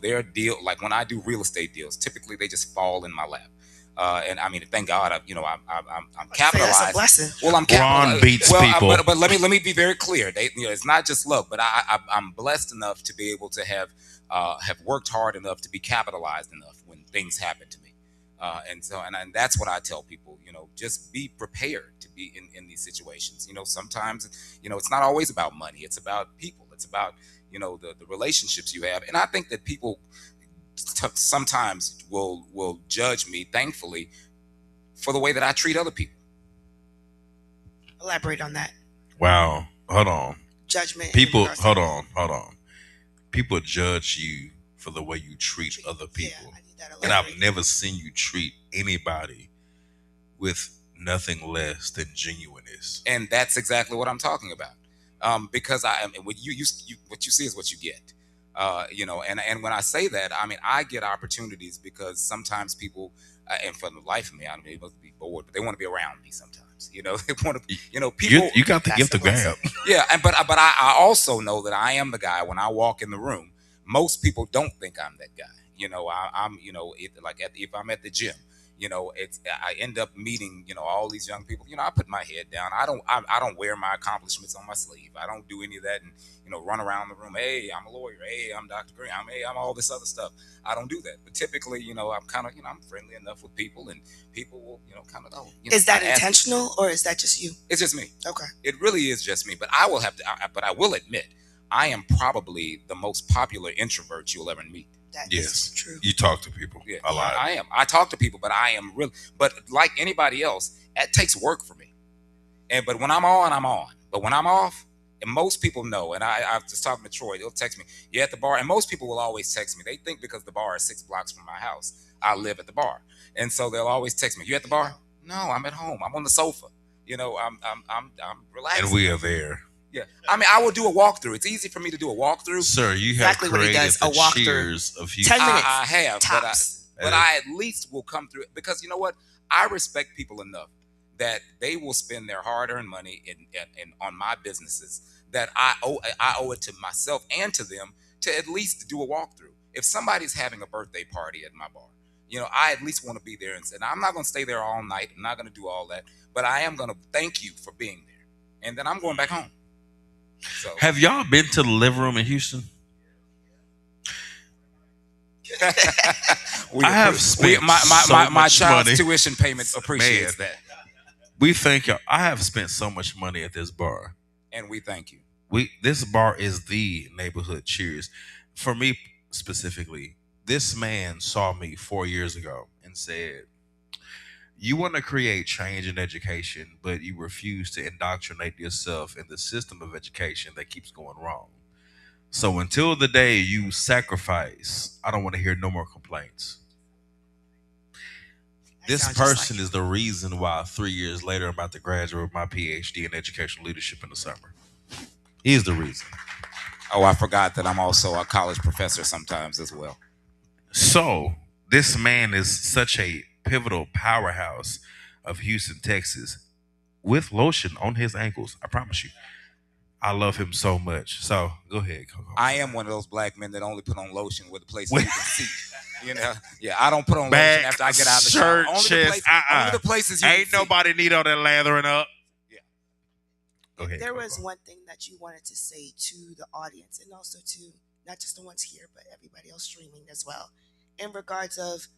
They're like when I do real estate deals, typically they just fall in my lap. And I mean, thank God, I'm capitalized. That's a blessing. Well, I'm Ron capitalized. beats people. But let me be very clear. It's not just luck, but I'm blessed enough to be able to have worked hard enough to be capitalized enough when things happen to me. And that's what I tell people. Just be prepared to be in these situations. Sometimes it's not always about money. It's about people. It's about the relationships you have. And I think that people sometimes will judge me, thankfully, for the way that I treat other people. Elaborate on that. Wow. Hold on. Judgment. People, hold on. People judge you for the way you treat other people. Yeah, I need that And I've elaborate. never seen you treat anybody with nothing less than genuineness. And that's exactly what I'm talking about. Because what you see is what you get. And when I say that, I mean, I get opportunities because sometimes people, and for the life of me, I don't know, they must be bored, but they want to be around me sometimes. They want to, people. You got the That's gift the of gab. blessing. Yeah, but I also know that I am the guy when I walk in the room. Most people don't think I'm that guy. If I'm at the gym, I end up meeting all these young people. I put my head down. I don't wear my accomplishments on my sleeve. I don't do any of that and run around the room. Hey, I'm a lawyer. Hey, I'm Dr. Green. I'm all this other stuff. I don't do that. But typically, I'm kind of I'm friendly enough with people, and people will kind of know. Is that I ask- intentional or is that just you? It's just me. Okay. It really is just me. But I will admit, I am probably the most popular introvert you'll ever meet. That Yes. is true. You talk to people Yeah, a lot. I am. I talk to people, but I am really. But like anybody else, it takes work for me. But when I'm on, I'm on. But when I'm off, and most people know, and I was talking to Troy, he'll text me, "You at the bar?" And most people will always text me. They think because the bar is 6 blocks from my house, I live at the bar, and so they'll always text me, "You at the bar?" No, I'm at home. I'm on the sofa. I'm relaxing. And we are there. Yeah, I mean, I will do a walkthrough. It's easy for me to do a walkthrough. Sir, you have Exactly what he created does, the a walkthrough. cheers of Houston. 10 minutes. I have, Tops. but I at least will come through it because you know what? I respect people enough that they will spend their hard-earned money in on my businesses that I owe it to myself and to them to at least do a walkthrough. If somebody's having a birthday party at my bar, I at least want to be there and I'm not going to stay there all night. I'm not going to do all that, but I am going to thank you for being there, and then I'm going back home. So Have y'all been to the living room in Houston? I have spent so my much child's money. tuition payment appreciates Man. that, We thank y'all. I have spent so much money at this bar. and we thank you. This bar is the neighborhood Cheers. For me specifically, this man saw me 4 years ago and said, "You want to create change in education, but you refuse to indoctrinate yourself in the system of education that keeps going wrong. So until the day you sacrifice, I don't want to hear no more complaints." This sounds just person like is the reason why 3 years later I'm about to graduate with my PhD in educational leadership in the summer. He's the reason. Oh, I forgot that I'm also a college professor sometimes as well. So this man is such a pivotal powerhouse of Houston, Texas, with lotion on his ankles. I promise you. I love him so much. So go ahead, Coco. I am one of those black men that only put on lotion with the places you can see. You know, yeah, I don't put on lotion after I get out of the shower. shirt, Only chest, only the places you Ain't can nobody need all that lathering up. Yeah. Go ahead. There was Coco. one thing that you wanted to say to the audience and also to not just the ones here, but everybody else streaming as well, in regards of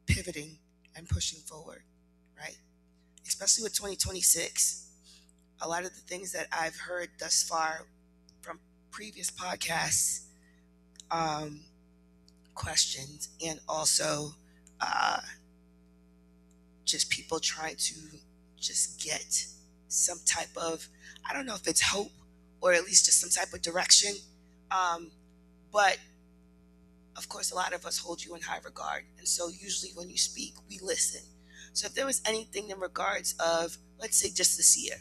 pivoting and pushing forward, right? Especially with 2026. A lot of the things that I've heard thus far from previous podcasts, questions, and also just people trying to just get some type of, I don't know if it's hope or at least just some type of direction. But of course, a lot of us hold you in high regard. And so usually when you speak, we listen. So if there was anything in regards of, let's say, just this year,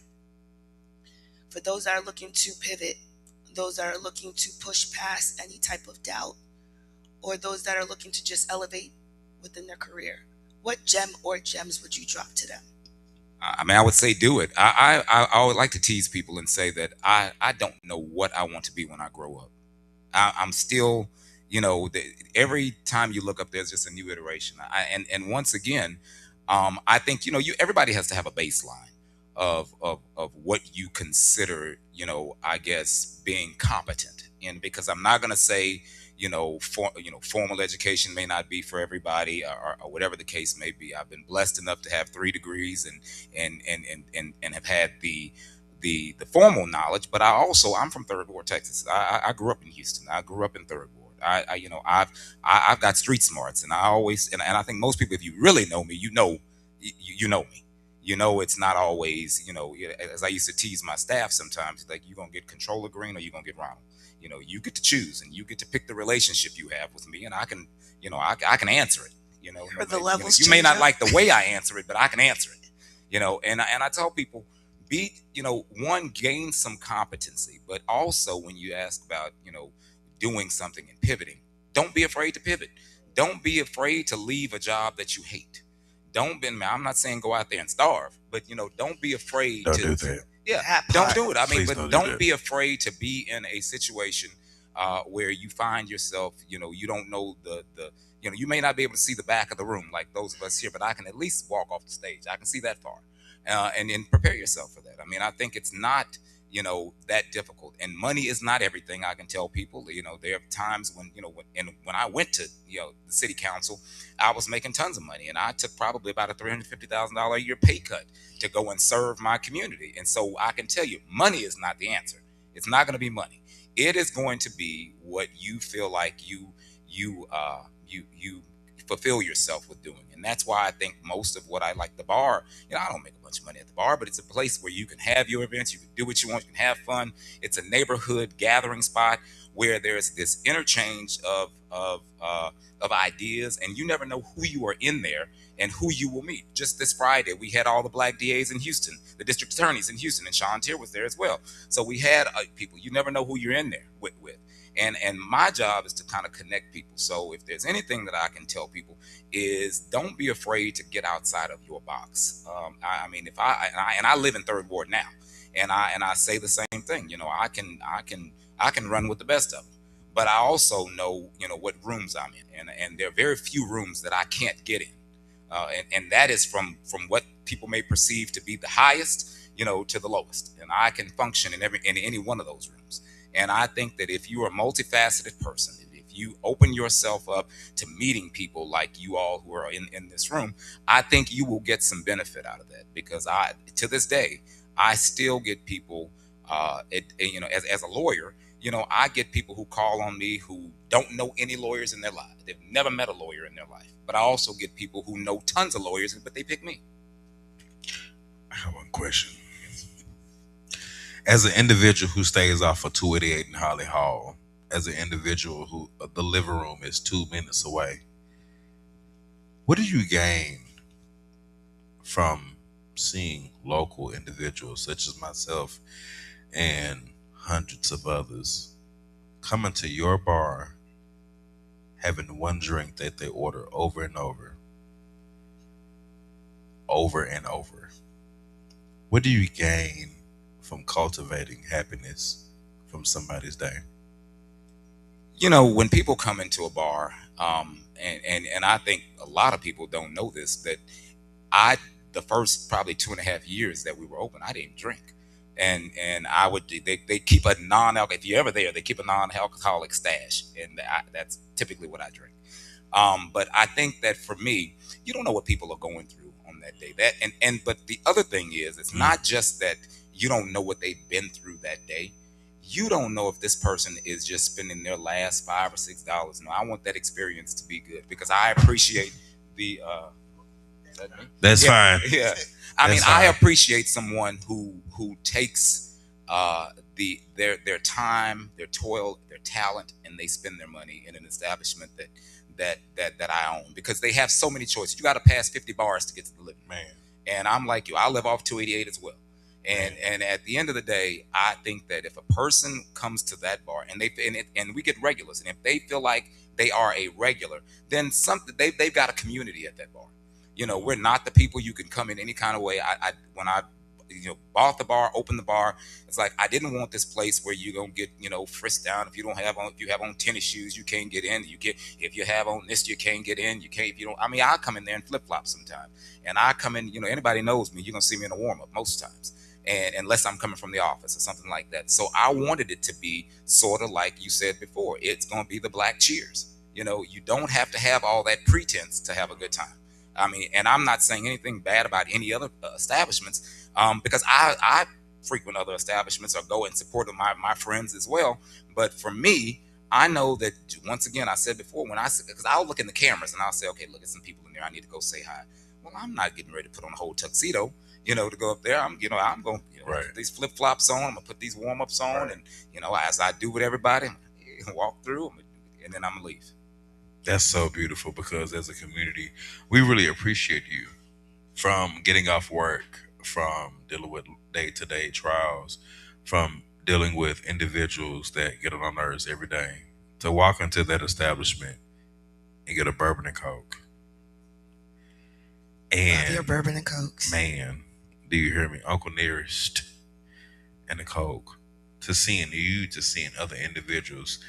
for those that are looking to pivot, those that are looking to push past any type of doubt, or those that are looking to just elevate within their career, what gem or gems would you drop to them? I mean, I would say do it. I would like to tease people and say that I don't know what I want to be when I grow up. I'm still, you know, every time you look up, there's just a new iteration. And once again, I think, you know, everybody has to have a baseline of what you consider, you know, I guess being competent in, because I'm not going to say, formal education may not be for everybody, or whatever the case may be. I've been blessed enough to have 3 degrees and have had the formal knowledge, but I'm from Third Ward, Texas. I grew up in Houston. I grew up in Third Ward. I've got street smarts, and I think most people, if you really know me, you know me. You know, it's not always, as I used to tease my staff sometimes, like, you're going to get Controller Green or you're going to get Ronald. You know, you get to choose, and you get to pick the relationship you have with me, and I can answer it. For the levels you may not change up. like the way I answer it, but I can answer it. And I tell people, gain some competency, but also when you ask about, doing something and pivoting, don't be afraid to pivot. Don't be afraid to leave a job that you hate. I'm not saying go out there and starve, but don't be afraid Don't to do that. Yeah, That don't part. do it. I mean, Please but don't do don't that. be afraid to be in a situation where you find yourself, you don't know you may not be able to see the back of the room like those of us here, but I can at least walk off the stage. I can see that far, and then prepare yourself for that. I mean, I think it's not that difficult, and money is not everything. I can tell people, there are times when when I went to the city council, I was making tons of money, and I took probably about a $350,000 a year pay cut to go and serve my community. And so I can tell you, money is not the answer. It's not going to be money. It is going to be what you feel like you fulfill yourself with doing. And that's why I think most of what I like, the bar, I don't make a bunch of money at the bar, but it's a place where you can have your events, you can do what you want, you can have fun. It's a neighborhood gathering spot where there's this interchange of ideas, and you never know who you are in there and who you will meet. Just this Friday, we had all the black DAs in Houston, the district attorneys in Houston, and Sean Tier was there as well. So we had people. You never know who you're in there with. And my job is to kind of connect people. So if there's anything that I can tell people is, don't be afraid to get outside of your box. I mean, if I live in Third Ward now, and I say the same thing. I can run with the best of them, but I also know what rooms I'm in, and there are very few rooms that I can't get in, and that is from what people may perceive to be the highest, to the lowest, and I can function in any one of those rooms. And I think that if you are a multifaceted person, if you open yourself up to meeting people like you all who are in this room, I think you will get some benefit out of that, because to this day, I still get people, as a lawyer, I get people who call on me who don't know any lawyers in their life. They've never met a lawyer in their life. But I also get people who know tons of lawyers, but they pick me. I have one question. As an individual who stays off of 288 in Holly Hall, as an individual who the living room is 2 minutes away, what do you gain from seeing local individuals such as myself and hundreds of others coming to your bar, having one drink that they order over and over and over? What do you gain from cultivating happiness from somebody's day? When people come into a bar, and I think a lot of people don't know this, that the first probably 2.5 years that we were open, I didn't drink. And they keep a non-alcoholic, if you're ever there, they keep a non-alcoholic stash, and that's typically what I drink. But I think that for me, you don't know what people are going through on that day. But the other thing is, it's not just that you don't know what they've been through that day. You don't know if this person is just spending their last $5 or $6. No, I want that experience to be good, because I appreciate the. Is that me? That's fine. Yeah, I appreciate someone who takes their time, their toil, their talent, and they spend their money in an establishment that I own, because they have so many choices. You got to pass 50 bars to get to the living room. Man. And I'm like you. I live off 288 as well. And at the end of the day, I think that if a person comes to that bar and we get regulars, and if they feel like they are a regular, then they've got a community at that bar. We're not the people you can come in any kind of way. When I bought the bar, opened the bar, it's like, I didn't want this place where you're gonna get frisked down. If you have on tennis shoes, you can't get in. If you have on this, you can't get in. You can't if you don't. I come in there in flip flops sometimes, and I come in. Anybody knows me, you're gonna see me in a warm up most times. And unless I'm coming from the office or something like that. So I wanted it to be sort of like you said before. It's going to be the black cheers. You don't have to have all that pretense to have a good time. And I'm not saying anything bad about any other establishments, because I frequent other establishments or go in support of my friends as well. But for me, I know that, once again, I said before, because I'll look in the cameras and I'll say, okay, look at some people in there, I need to go say hi. Well, I'm not getting ready to put on a whole tuxedo, to go up there. I'm going right. Put these flip flops on. I'm gonna put these warm ups on, right. And as I do with everybody, I'm gonna walk through, and then I'm gonna leave. That's so beautiful, because as a community, we really appreciate you. From getting off work, from dealing with day-to-day trials, from dealing with individuals that get on our nerves every day, to walk into that establishment and get a bourbon and Coke. And Love your bourbon and Cokes. Man, do you hear me? Uncle Nearest and the Coke. To seeing other individuals,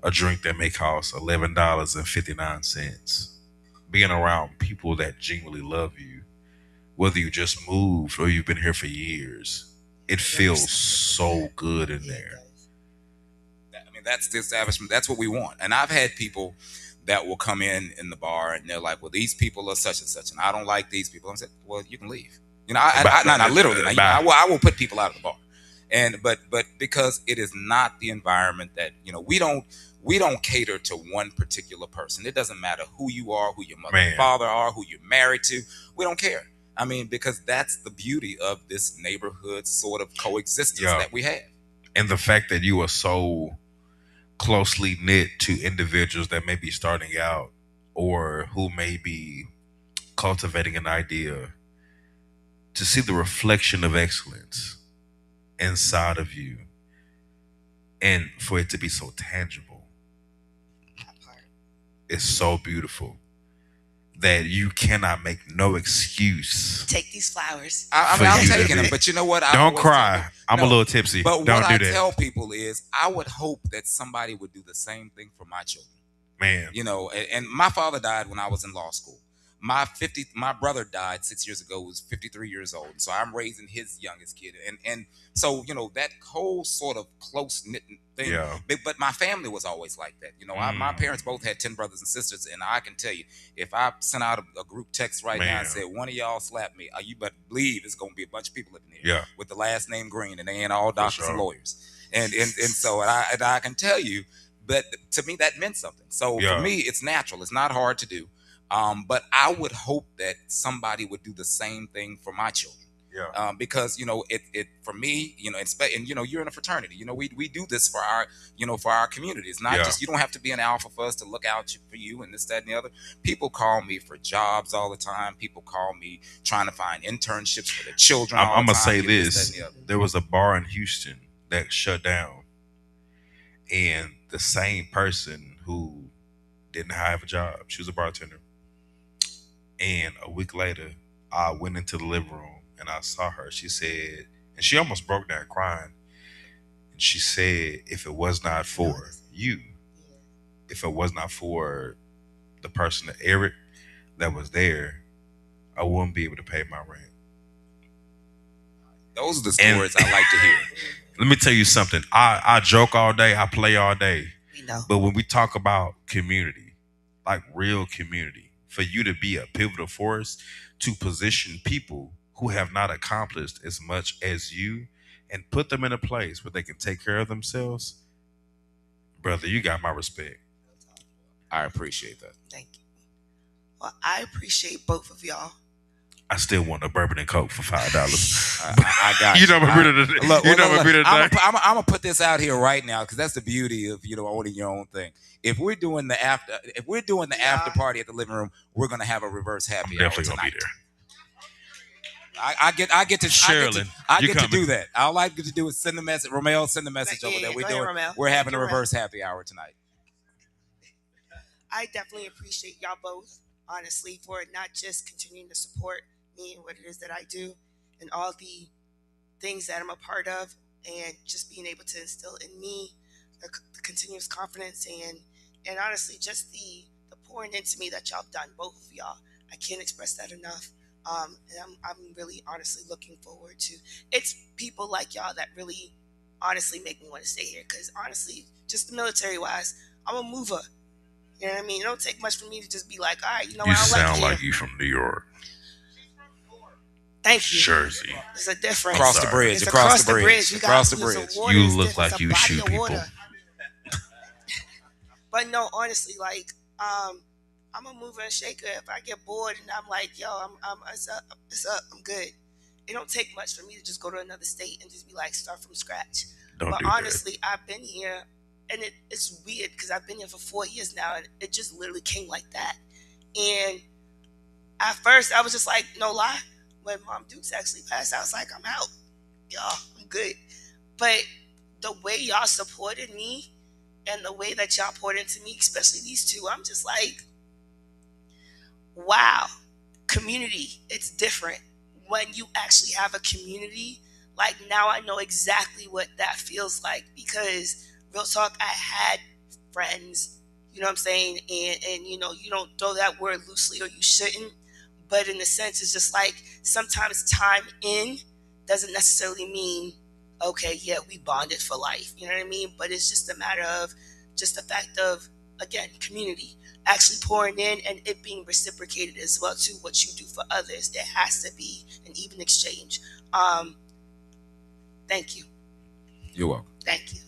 a drink that may cost $11.59. Being around people that genuinely love you, whether you just moved or you've been here for years, it feels so good in there. That's the establishment. That's what we want. And I've had people that will come in the bar and they're like, well, these people are such and such, and I don't like these people. I'm saying, well, you can leave. Not literally. I will put people out of the bar. But because it is not the environment that, we don't cater to one particular person. It doesn't matter who you are, who your mother and father are, who you're married to. We don't care. Because that's the beauty of this neighborhood sort of coexistence that we have. And the fact that you are so closely knit to individuals that may be starting out or who may be cultivating an idea, to see the reflection of excellence inside of you and for it to be so tangible, it's so beautiful that you cannot make no excuse. Take these flowers. I'm taking them, but you know what? Don't cry. I'm a little tipsy. But don't what do I that. tell people is, I would hope that somebody would do the same thing for my children. Man. And my father died when I was in law school. my brother died 6 years ago, was 53 years old. So I'm raising his youngest kid. And so, that whole sort of close knit thing. Yeah. But my family was always like that. My parents both had 10 brothers and sisters. And I can tell you, if I sent out a group text right now and said, one of y'all slapped me, you better believe it's going to be a bunch of people in here with the last name Green, and they ain't all doctors and lawyers. And so I can tell you, but to me that meant something. So for me, it's natural. It's not hard to do. But I would hope that somebody would do the same thing for my children. Yeah. Because it for me, and you're in a fraternity. We do this for our for our community. It's not just, you don't have to be an alpha for us to look out for you and this, that, and the other. People call me for jobs all the time. People call me trying to find internships for their children. I'm gonna say this: there was a bar in Houston that shut down, and the same person who didn't have a job, she was a bartender. And a week later, I went into the living room and I saw her. She said, and she almost broke down crying. And she said, if it was not for you, if it was not for the person, Eric, that was there, I wouldn't be able to pay my rent. Those are the stories I like to hear. Let me tell you something. I joke all day. I play all day. We know. But when we talk about community, like real community, for you to be a pivotal force to position people who have not accomplished as much as you and put them in a place where they can take care of themselves, brother, you got my respect. I appreciate that. Thank you. Well, I appreciate both of y'all. I still want a bourbon and Coke for $5. I got you. I'm gonna put this out here right now, because that's the beauty of owning your own thing. If we're doing the after party at the living room, we're gonna have a reverse happy hour definitely tonight. Gonna be there. I get to Sherilyn, I get to do that. All I get to do is send the message. Romel, send the message over there. We're having a reverse happy hour tonight. I definitely appreciate y'all both, honestly, for not just continuing to support me and what it is that I do and all the things that I'm a part of, and just being able to instill in me the continuous confidence and honestly just the pouring into me that y'all have done, both of y'all. I can't express that enough. And I'm really honestly looking forward to, it's people like y'all that really honestly make me want to stay here, because honestly, just the military wise, I'm a mover. You know what I mean? It don't take much for me to just be like, all right, You I don't sound like like you from New York. Thank you. Jersey. There's a difference. Across the bridge. It's across the bridge. Across the bridge. You look like you shoot people. But no, honestly, like, I'm a mover and shaker. If I get bored and I'm like, yo, it's up, I'm good. It don't take much for me to just go to another state and just be like, start from scratch. But honestly, I've been here, and it's weird because I've been here for 4 years now, and it just literally came like that. And at first, I was just like, no lie, when Mom Dukes actually passed, I was like, I'm out. Y'all, I'm good. But the way y'all supported me and the way that y'all poured into me, especially these two, I'm just like, wow, community, it's different. When you actually have a community, like now I know exactly what that feels like, because real talk, I had friends, you know what I'm saying? And you don't throw that word loosely, or you shouldn't. But in a sense, it's just like sometimes time in doesn't necessarily mean, okay, yeah, we bonded for life. You know what I mean? But it's just a matter of just the fact of, again, community actually pouring in and it being reciprocated as well to what you do for others. There has to be an even exchange. Thank you. You're welcome. Thank you.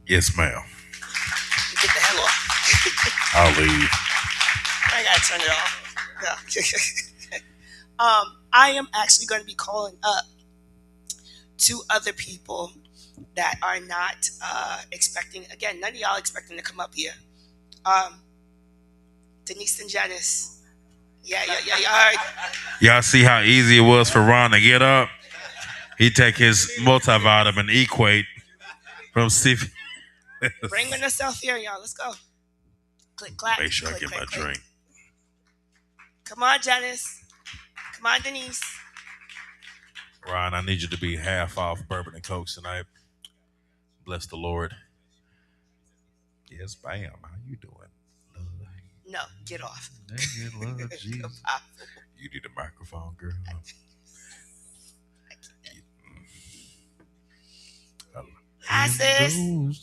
Yes, ma'am. Get the hell off. I'll leave. I gotta turn it off. No. I am actually going to be calling up 2 other people that are not expecting, again, none of y'all expecting to come up here. Denise and Janice. Yeah. Y'all see how easy it was for Ron to get up? He take his multivitamin Equate from CV. Bring yourself here, y'all. Let's go. Click, clap. Make sure click, I get click, my click. drink. Come on, Janice. Come on, Denise. Ron, I need you to be half off bourbon and Coke tonight. Bless the Lord. Yes, ma'am. How you doing? No, get off. Naked love, Jesus. Goodbye. You need a microphone, girl. Hi, sis. You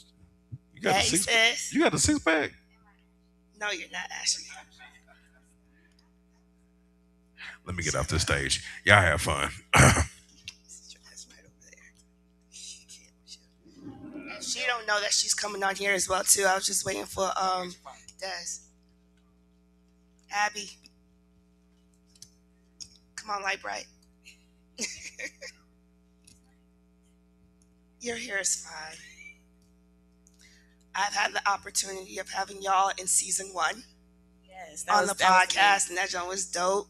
got Hey, a six. sis. You got a six pack. No, you're not, Ashley. Let me get off this stage. Y'all have fun. That's right over there. And she don't know that she's coming on here as well too. I was just waiting for Des. Abby. Come on, Light Bright. Your hair is fine. I've had the opportunity of having y'all in season 1 Yes, on the podcast, and that joint was dope.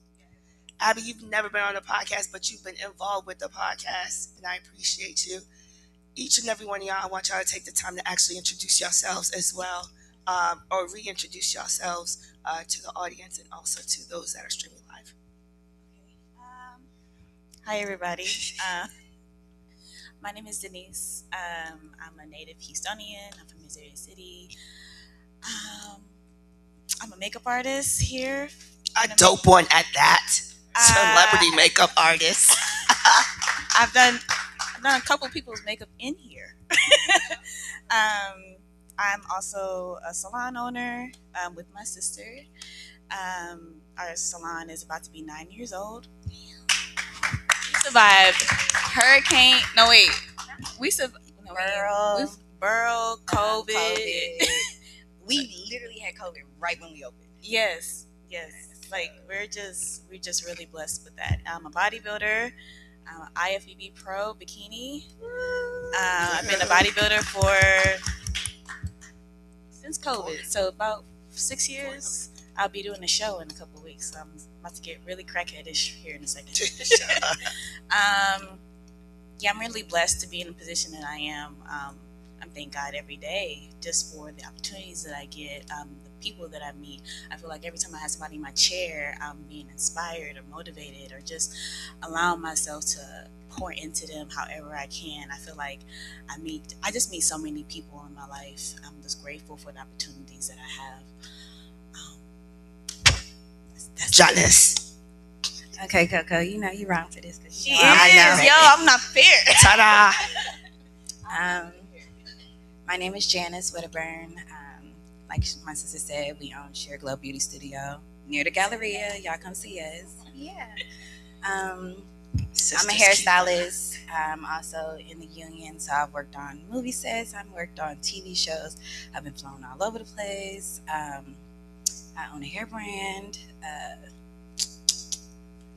Abby, you've never been on the podcast, but you've been involved with the podcast, and I appreciate you. Each and every one of y'all, I want y'all to take the time to actually introduce yourselves as well, or reintroduce yourselves to the audience and also to those that are streaming live. Hi, everybody. My name is Denise. I'm a native Houstonian. I'm from Missouri City. I'm a makeup artist here. A dope one at that. Celebrity makeup artist. I've done a couple people's makeup in here. I'm also a salon owner with my sister. Our salon is about to be 9 years old. We survived hurricane. No, wait. We survived Burl, COVID. We literally had COVID right when we opened. Yes. Like we're just really blessed with that. I'm a bodybuilder. I'm an IFBB Pro bikini. I've been a bodybuilder since COVID, so about 6 years. I'll be doing a show in a couple of weeks. So I'm about to get really crackheadish here in a second. Yeah, I'm really blessed to be in the position that I am. I thank God every day just for the opportunities that I get, the people that I meet. I feel like every time I have somebody in my chair, I'm being inspired or motivated or just allowing myself to pour into them however I can. I feel like I just meet so many people in my life. I'm just grateful for the opportunities that I have. That's Janice. Okay, Coco, you know you wrong for this. She is. I know. Yo, I'm not fair. Ta-da. My name is Janice Wedderburn. Like my sister said, we own Share Glow Beauty Studio near the Galleria. Y'all come see us. Yeah. I'm a hairstylist. I'm also in the union, so I've worked on movie sets. I've worked on TV shows. I've been flown all over the place. I own a hair brand.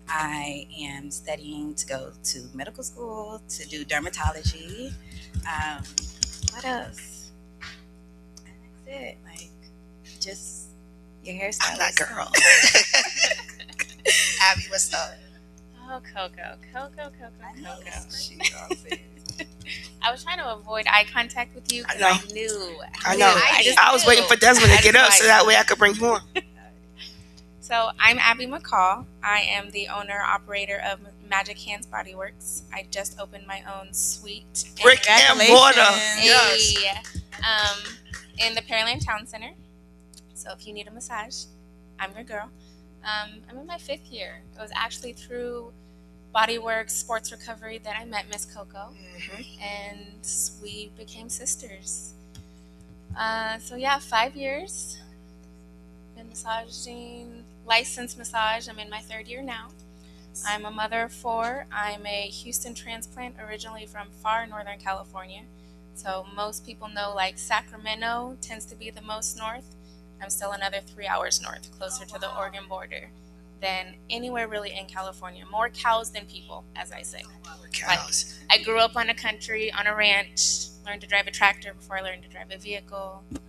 I am studying to go to medical school to do dermatology. What else? And that's it. Like, just your hairstylist. I'm that girl. Abby, what's up? Oh, Coco. She loves it. I was trying to avoid eye contact with you because I know. I knew. I know. I was waiting for Desmond to get up so that way I could bring you on. So I'm Abby McCall. I am the owner operator of Magic Hands Body Works. I just opened my own suite. Brick and mortar. Yes. Yes. In the Pearland Town Center. So if you need a massage, I'm your girl. I'm in my 5th year. It was actually through Bodyworks Sports Recovery that I met Miss Coco, and we became sisters. So yeah, 5 years. Been massaging, licensed massage. I'm in my 3rd year now. I'm a mother of 4. I'm a Houston transplant, originally from far Northern California. So most people know like Sacramento tends to be the most north. I'm still another 3 hours north, closer to the Oregon border than anywhere really in California. More cows than people, as I say. Cows. I grew up on a country, on a ranch, learned to drive a tractor before I learned to drive a vehicle. So,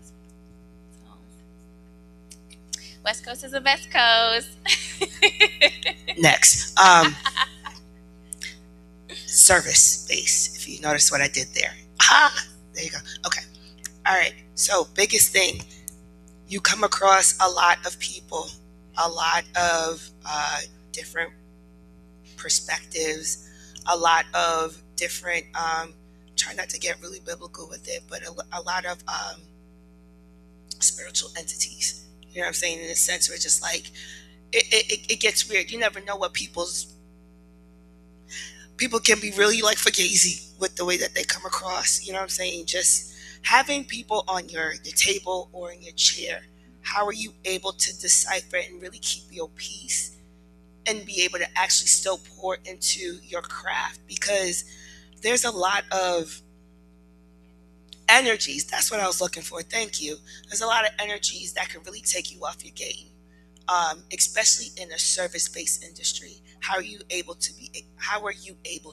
West Coast is the best coast. Next. Service base. If you notice what I did there. There you go. Okay. All right. So biggest thing. You come across a lot of people, a lot of different perspectives, a lot of different, try not to get really biblical with it, but a lot of spiritual entities. You know what I'm saying? In a sense where just like it gets weird. You never know what people can be really like fugazi with the way that they come across. You know what I'm saying? Just having people on your table or in your chair. How are you able to decipher and really keep your peace and be able to actually still pour into your craft? Because there's a lot of energies. That's what I was looking for. Thank you. There's a lot of energies that can really take you off your game, especially in a service-based industry. How are you able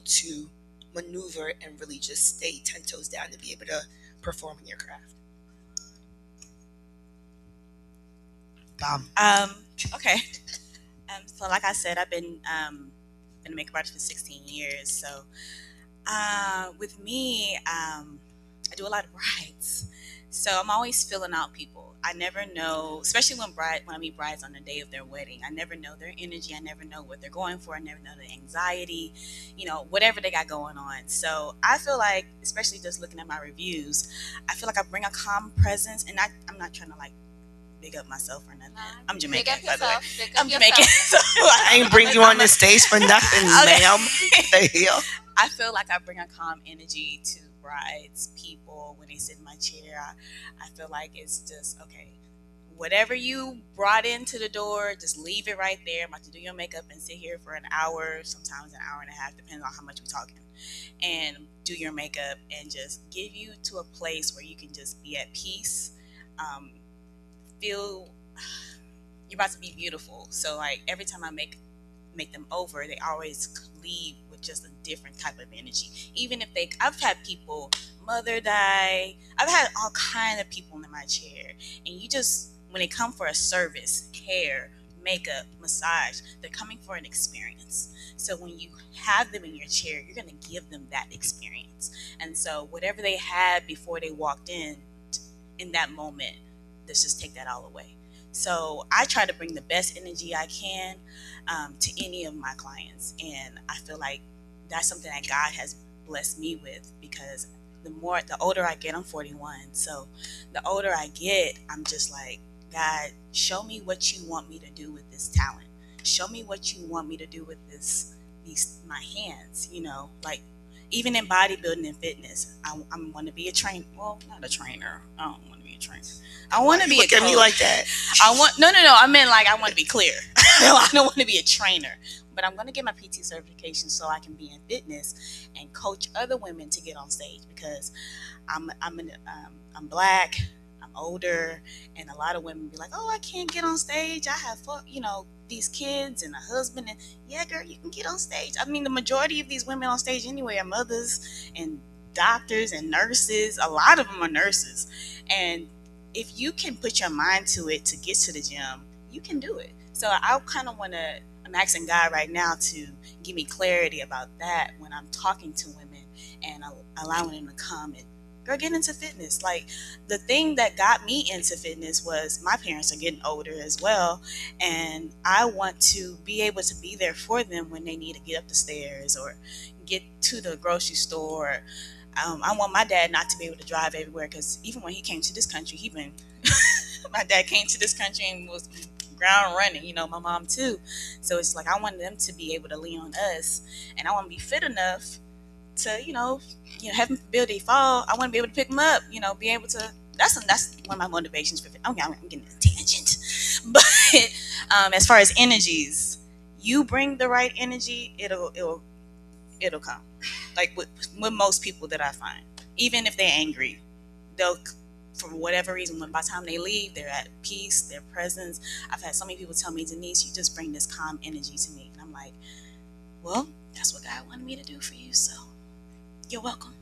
to maneuver and really just stay 10 toes down to be able to perform in your craft? Okay. So like I said, I've been a makeup artist for 16 years. So with me, I do a lot of brides. So I'm always filling out people. I never know, especially when I meet brides on the day of their wedding, I never know their energy. I never know what they're going for. I never know the anxiety, whatever they got going on. So I feel like, especially just looking at my reviews, I feel like I bring a calm presence, and I'm not trying to like big up myself or nothing. I'm Jamaican, by the way. I'm Jamaican. So I ain't bring you on the stage for nothing, ma'am. The hell? I feel like I bring a calm energy to brides, people, when they sit in my chair. I feel like it's just, okay, whatever you brought into the door, just leave it right there. I'm about to do your makeup and sit here for an hour, sometimes an hour and a half, depending on how much we're talking, and do your makeup and just give you to a place where you can just be at peace. Feel you're about to be beautiful. So like every time I make them over, they always leave with just a different type of energy. Even if I've had people mother die, I've had all kind of people in my chair, and you just, when they come for a service, hair, makeup, massage, they're coming for an experience. So when you have them in your chair, you're going to give them that experience. And so whatever they had before they walked in that moment, let's just take that all away. So I try to bring the best energy I can to any of my clients. And I feel like that's something that God has blessed me with, because the older I get, I'm 41. So the older I get, I'm just like, God, show me what you want me to do with this talent. Show me what you want me to do with my hands, like even in bodybuilding and fitness. I want to be a trainer. Well, not a trainer. I don't want to be a trainer. I want to be a coach. Look at me like that. No. I meant like I want to be clear. I don't want to be a trainer, but I'm going to get my PT certification so I can be in fitness and coach other women to get on stage, because I'm Black, I'm older, and a lot of women be like, oh, I can't get on stage. I have these kids and a husband, and yeah, girl, you can get on stage. I mean, the majority of these women on stage anyway are mothers and doctors and nurses. A lot of them are nurses, and if you can put your mind to it to get to the gym, you can do it. So I kind of I'm asking God right now to give me clarity about that when I'm talking to women and allowing them to come and, girl, get into fitness. Like, the thing that got me into fitness was my parents are getting older as well, and I want to be able to be there for them when they need to get up the stairs or get to the grocery store. I want my dad not to be able to drive everywhere, because even when he came to this country, my dad came to this country and was ground running, my mom too. So it's like I want them to be able to lean on us, and I want to be fit enough to, heaven forbid they fall, I want to be able to pick them up, be able to. That's one of my motivations for fit. Okay, I'm getting a tangent, but as far as energies, you bring the right energy, it'll come. Like with most people that I find, even if they're angry, they'll, for whatever reason, by the time they leave, they're at peace, their presence. I've had so many people tell me, Denise, you just bring this calm energy to me. And I'm like, well, that's what God wanted me to do for you, so you're welcome.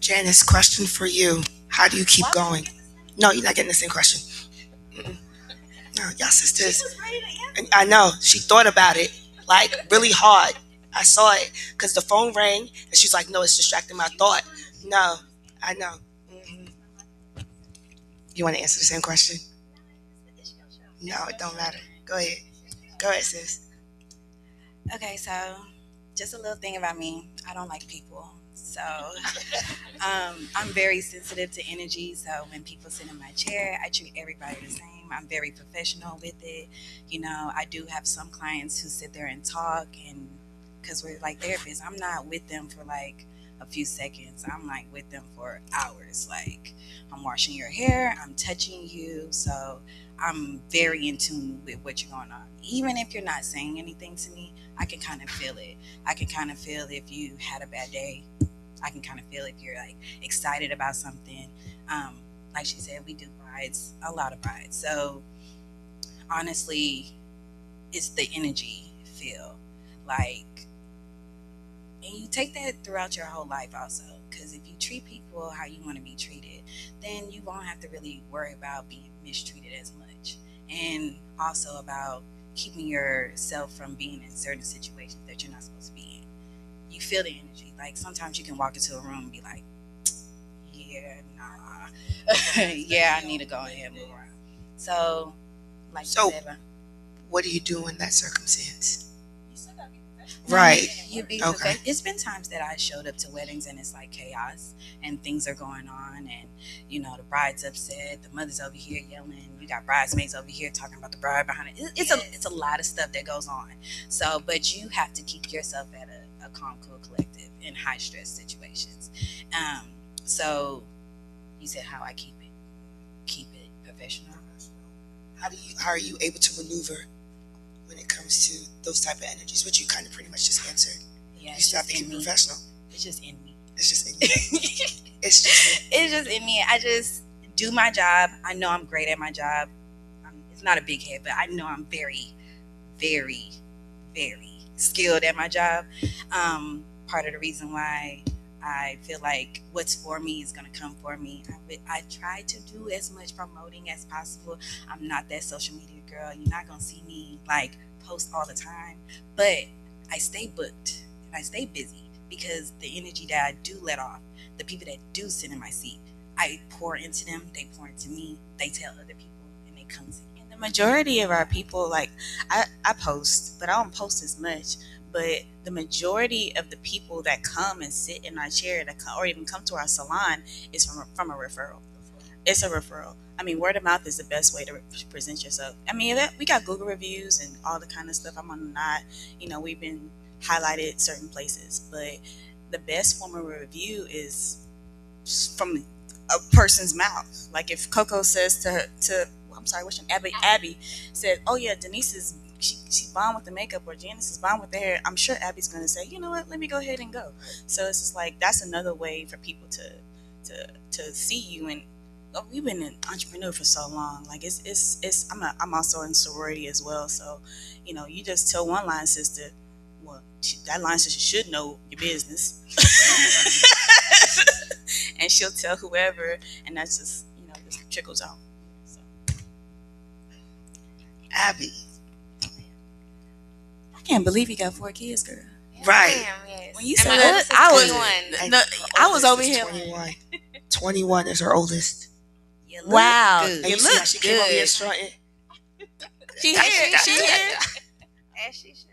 Janice, question for you. How do you keep going? No, you're not getting the same question. No, y'all sisters. She was ready to answer. I know. She thought about it, like, really hard. I saw it, because the phone rang, and she's like, no, it's distracting my thought. No, I know. You want to answer the same question? No, it don't matter. Go ahead. Go ahead, sis. Okay, so just a little thing about me. I don't like people. So I'm very sensitive to energy. So when people sit in my chair, I treat everybody the same. I'm very professional with it. You know, I do have some clients who sit there and talk, and because we're like therapists, I'm not with them for like a few seconds. I'm like with them for hours. Like, I'm washing your hair, I'm touching you. So I'm very in tune with what you're going on. Even if you're not saying anything to me, I can kind of feel it. I can kind of feel if you had a bad day. I can kind of feel if you're like excited about something. Like she said, we do rides, a lot of rides. So honestly, it's the energy feel. Like, and you take that throughout your whole life also, because if you treat people how you want to be treated, then you won't have to really worry about being mistreated as much. And also about keeping yourself from being in certain situations that you're not supposed to be in. You feel the energy. Like, sometimes you can walk into a room and be like, yeah, nah. Yeah, I need to go ahead and move around. So, like So- you said, What do you do in that circumstance? you still gotta be professional. Right. You be Okay. It's been times that I showed up to weddings and it's like chaos and things are going on, and you know, the bride's upset, the mother's over here yelling, you got bridesmaids over here talking about the bride behind it. It's a lot of stuff that goes on. So, but you have to keep yourself at a calm, cool collective in high stress situations. So you said how I keep it professional. How are you able to maneuver when it comes to those type of energies, which you kind of pretty much just answered? Yeah, You it's still have just to in keep me. professional. It's just in me. It's just in you. It's just It's just in me. I just do my job. I know I'm great at my job. It's not a big head, but I know I'm very, very, very skilled at my job. Part of the reason why I feel like what's for me is going to come for me. I try to do as much promoting as possible. I'm not that social media girl. You're not going to see me like post all the time, but I stay booked and I stay busy because the energy that I do let off, the people that do sit in my seat, I pour into them, they pour into me, they tell other people, and it comes in. And the majority of our people, like, I post, but I don't post as much. But the majority of the people that come and sit in our chair or even come to our salon is from a referral. It's a referral. I mean, word of mouth is the best way to present yourself. I mean, we got Google reviews and all the kind of stuff. I'm on the Knot. You know, we've been highlighted certain places, but the best form of a review is from a person's mouth. Like if Coco says to I'm sorry, what's your name? Abby said, "Oh yeah, Denise is she's bomb with the makeup," or Janice is bomb with the hair. I'm sure Abby's going to say, "You know what? Let me go ahead and go." So it's just like that's another way for people to see you. And we've been an entrepreneur for so long. Like it's I'm also in sorority as well. So you know, you just tell one line sister, well, that line sister should know your business, and she'll tell whoever, and that's just just trickles out. So. Abby. I can't believe you got 4 kids, girl. Right. Damn, yes. When you And said my that, oldest is I was 21. no, I was over here. 21. 21 is her oldest. You look Wow. good. And You you see how look she came over here good. strutting? She here. She here. As she should.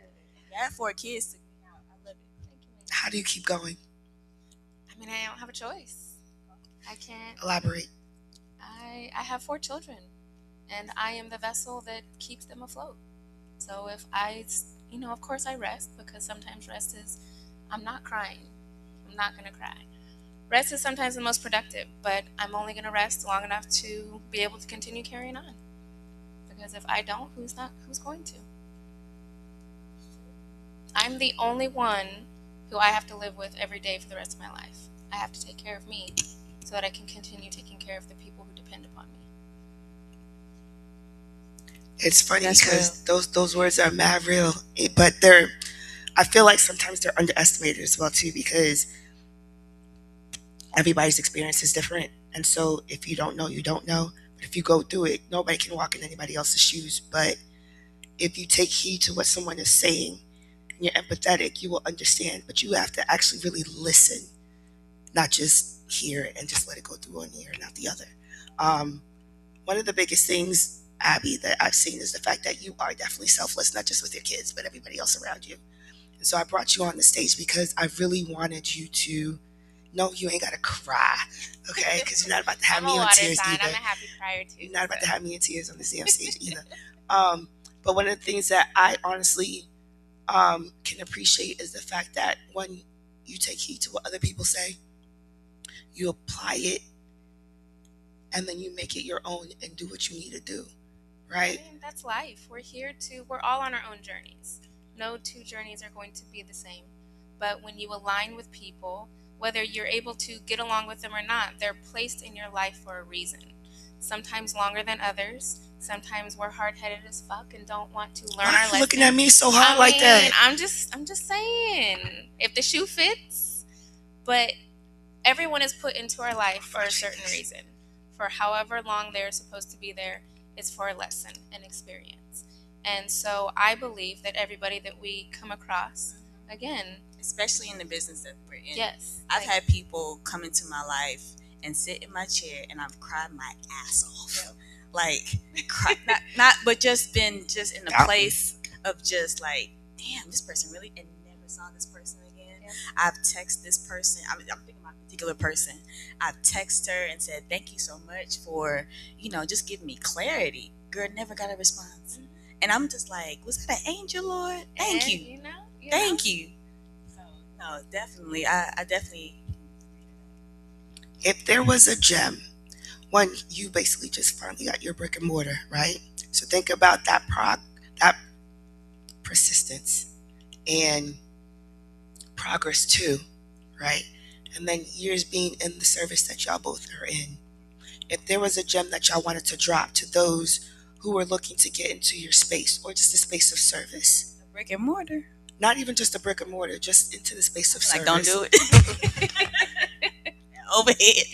Got 4 kids. Took me out. I love it. Thank you, man. How do you keep going? I mean, I don't have a choice. I can't. Elaborate. I have 4 children, and I am the vessel that keeps them afloat. So if of course I rest, because sometimes rest is, I'm not crying. I'm not going to cry. Rest is sometimes the most productive, but I'm only going to rest long enough to be able to continue carrying on. Because if I don't, who's going to? I'm the only one who I have to live with every day for the rest of my life. I have to take care of me so that I can continue taking care of the people who depend upon me. It's funny That's because those words are mad real, but I feel like sometimes they're underestimated as well too, because everybody's experience is different. And so if you don't know, you don't know. But if you go through it, nobody can walk in anybody else's shoes. But if you take heed to what someone is saying and you're empathetic, you will understand. But you have to actually really listen, not just hear and just let it go through one ear and not the other. One of the biggest things, Abby, that I've seen is the fact that you are definitely selfless, not just with your kids, but everybody else around you. And so I brought you on the stage because I really wanted you to No, you ain't gotta cry, okay? Because you're not about to have I'm a me in water tears sign. either. I'm a happy crier too. You're not about so. to have me in tears on the damn stage either. But one of the things that I honestly can appreciate is the fact that when you take heed to what other people say, you apply it, and then you make it your own and do what you need to do, right? I mean, that's life. We're all on our own journeys. No two journeys are going to be the same. But when you align with people, whether you're able to get along with them or not, they're placed in your life for a reason. Sometimes longer than others. Sometimes we're hard-headed as fuck and don't want to learn Why our are you lessons. looking at me so hard like that? I'm just saying, if the shoe fits. But everyone is put into our life for a certain reason. For however long they're supposed to be there, it's for a lesson and experience. And so I believe that everybody that we come across, again, especially in the business that we're in. yes, I've had people come into my life and sit in my chair, and I've cried my ass off. Like, but just been in a place of just like, damn, this person really, and never saw this person again. Yeah. I've texted this person. I'm thinking about a particular person. I've texted her and said, thank you so much for, just giving me clarity. Girl, never got a response. Mm-hmm. And I'm just like, was that an angel, Lord? Thank you. Thank you. So, no, definitely. I definitely. If there was a gem, one, you basically just finally got your brick and mortar, right? So think about that persistence and progress too, right? And then years being in the service that y'all both are in. If there was a gem that y'all wanted to drop to those who were looking to get into your space or just a space of service. A brick and mortar. Not even just a brick and mortar, just into the space of service. Don't do it. Overhead.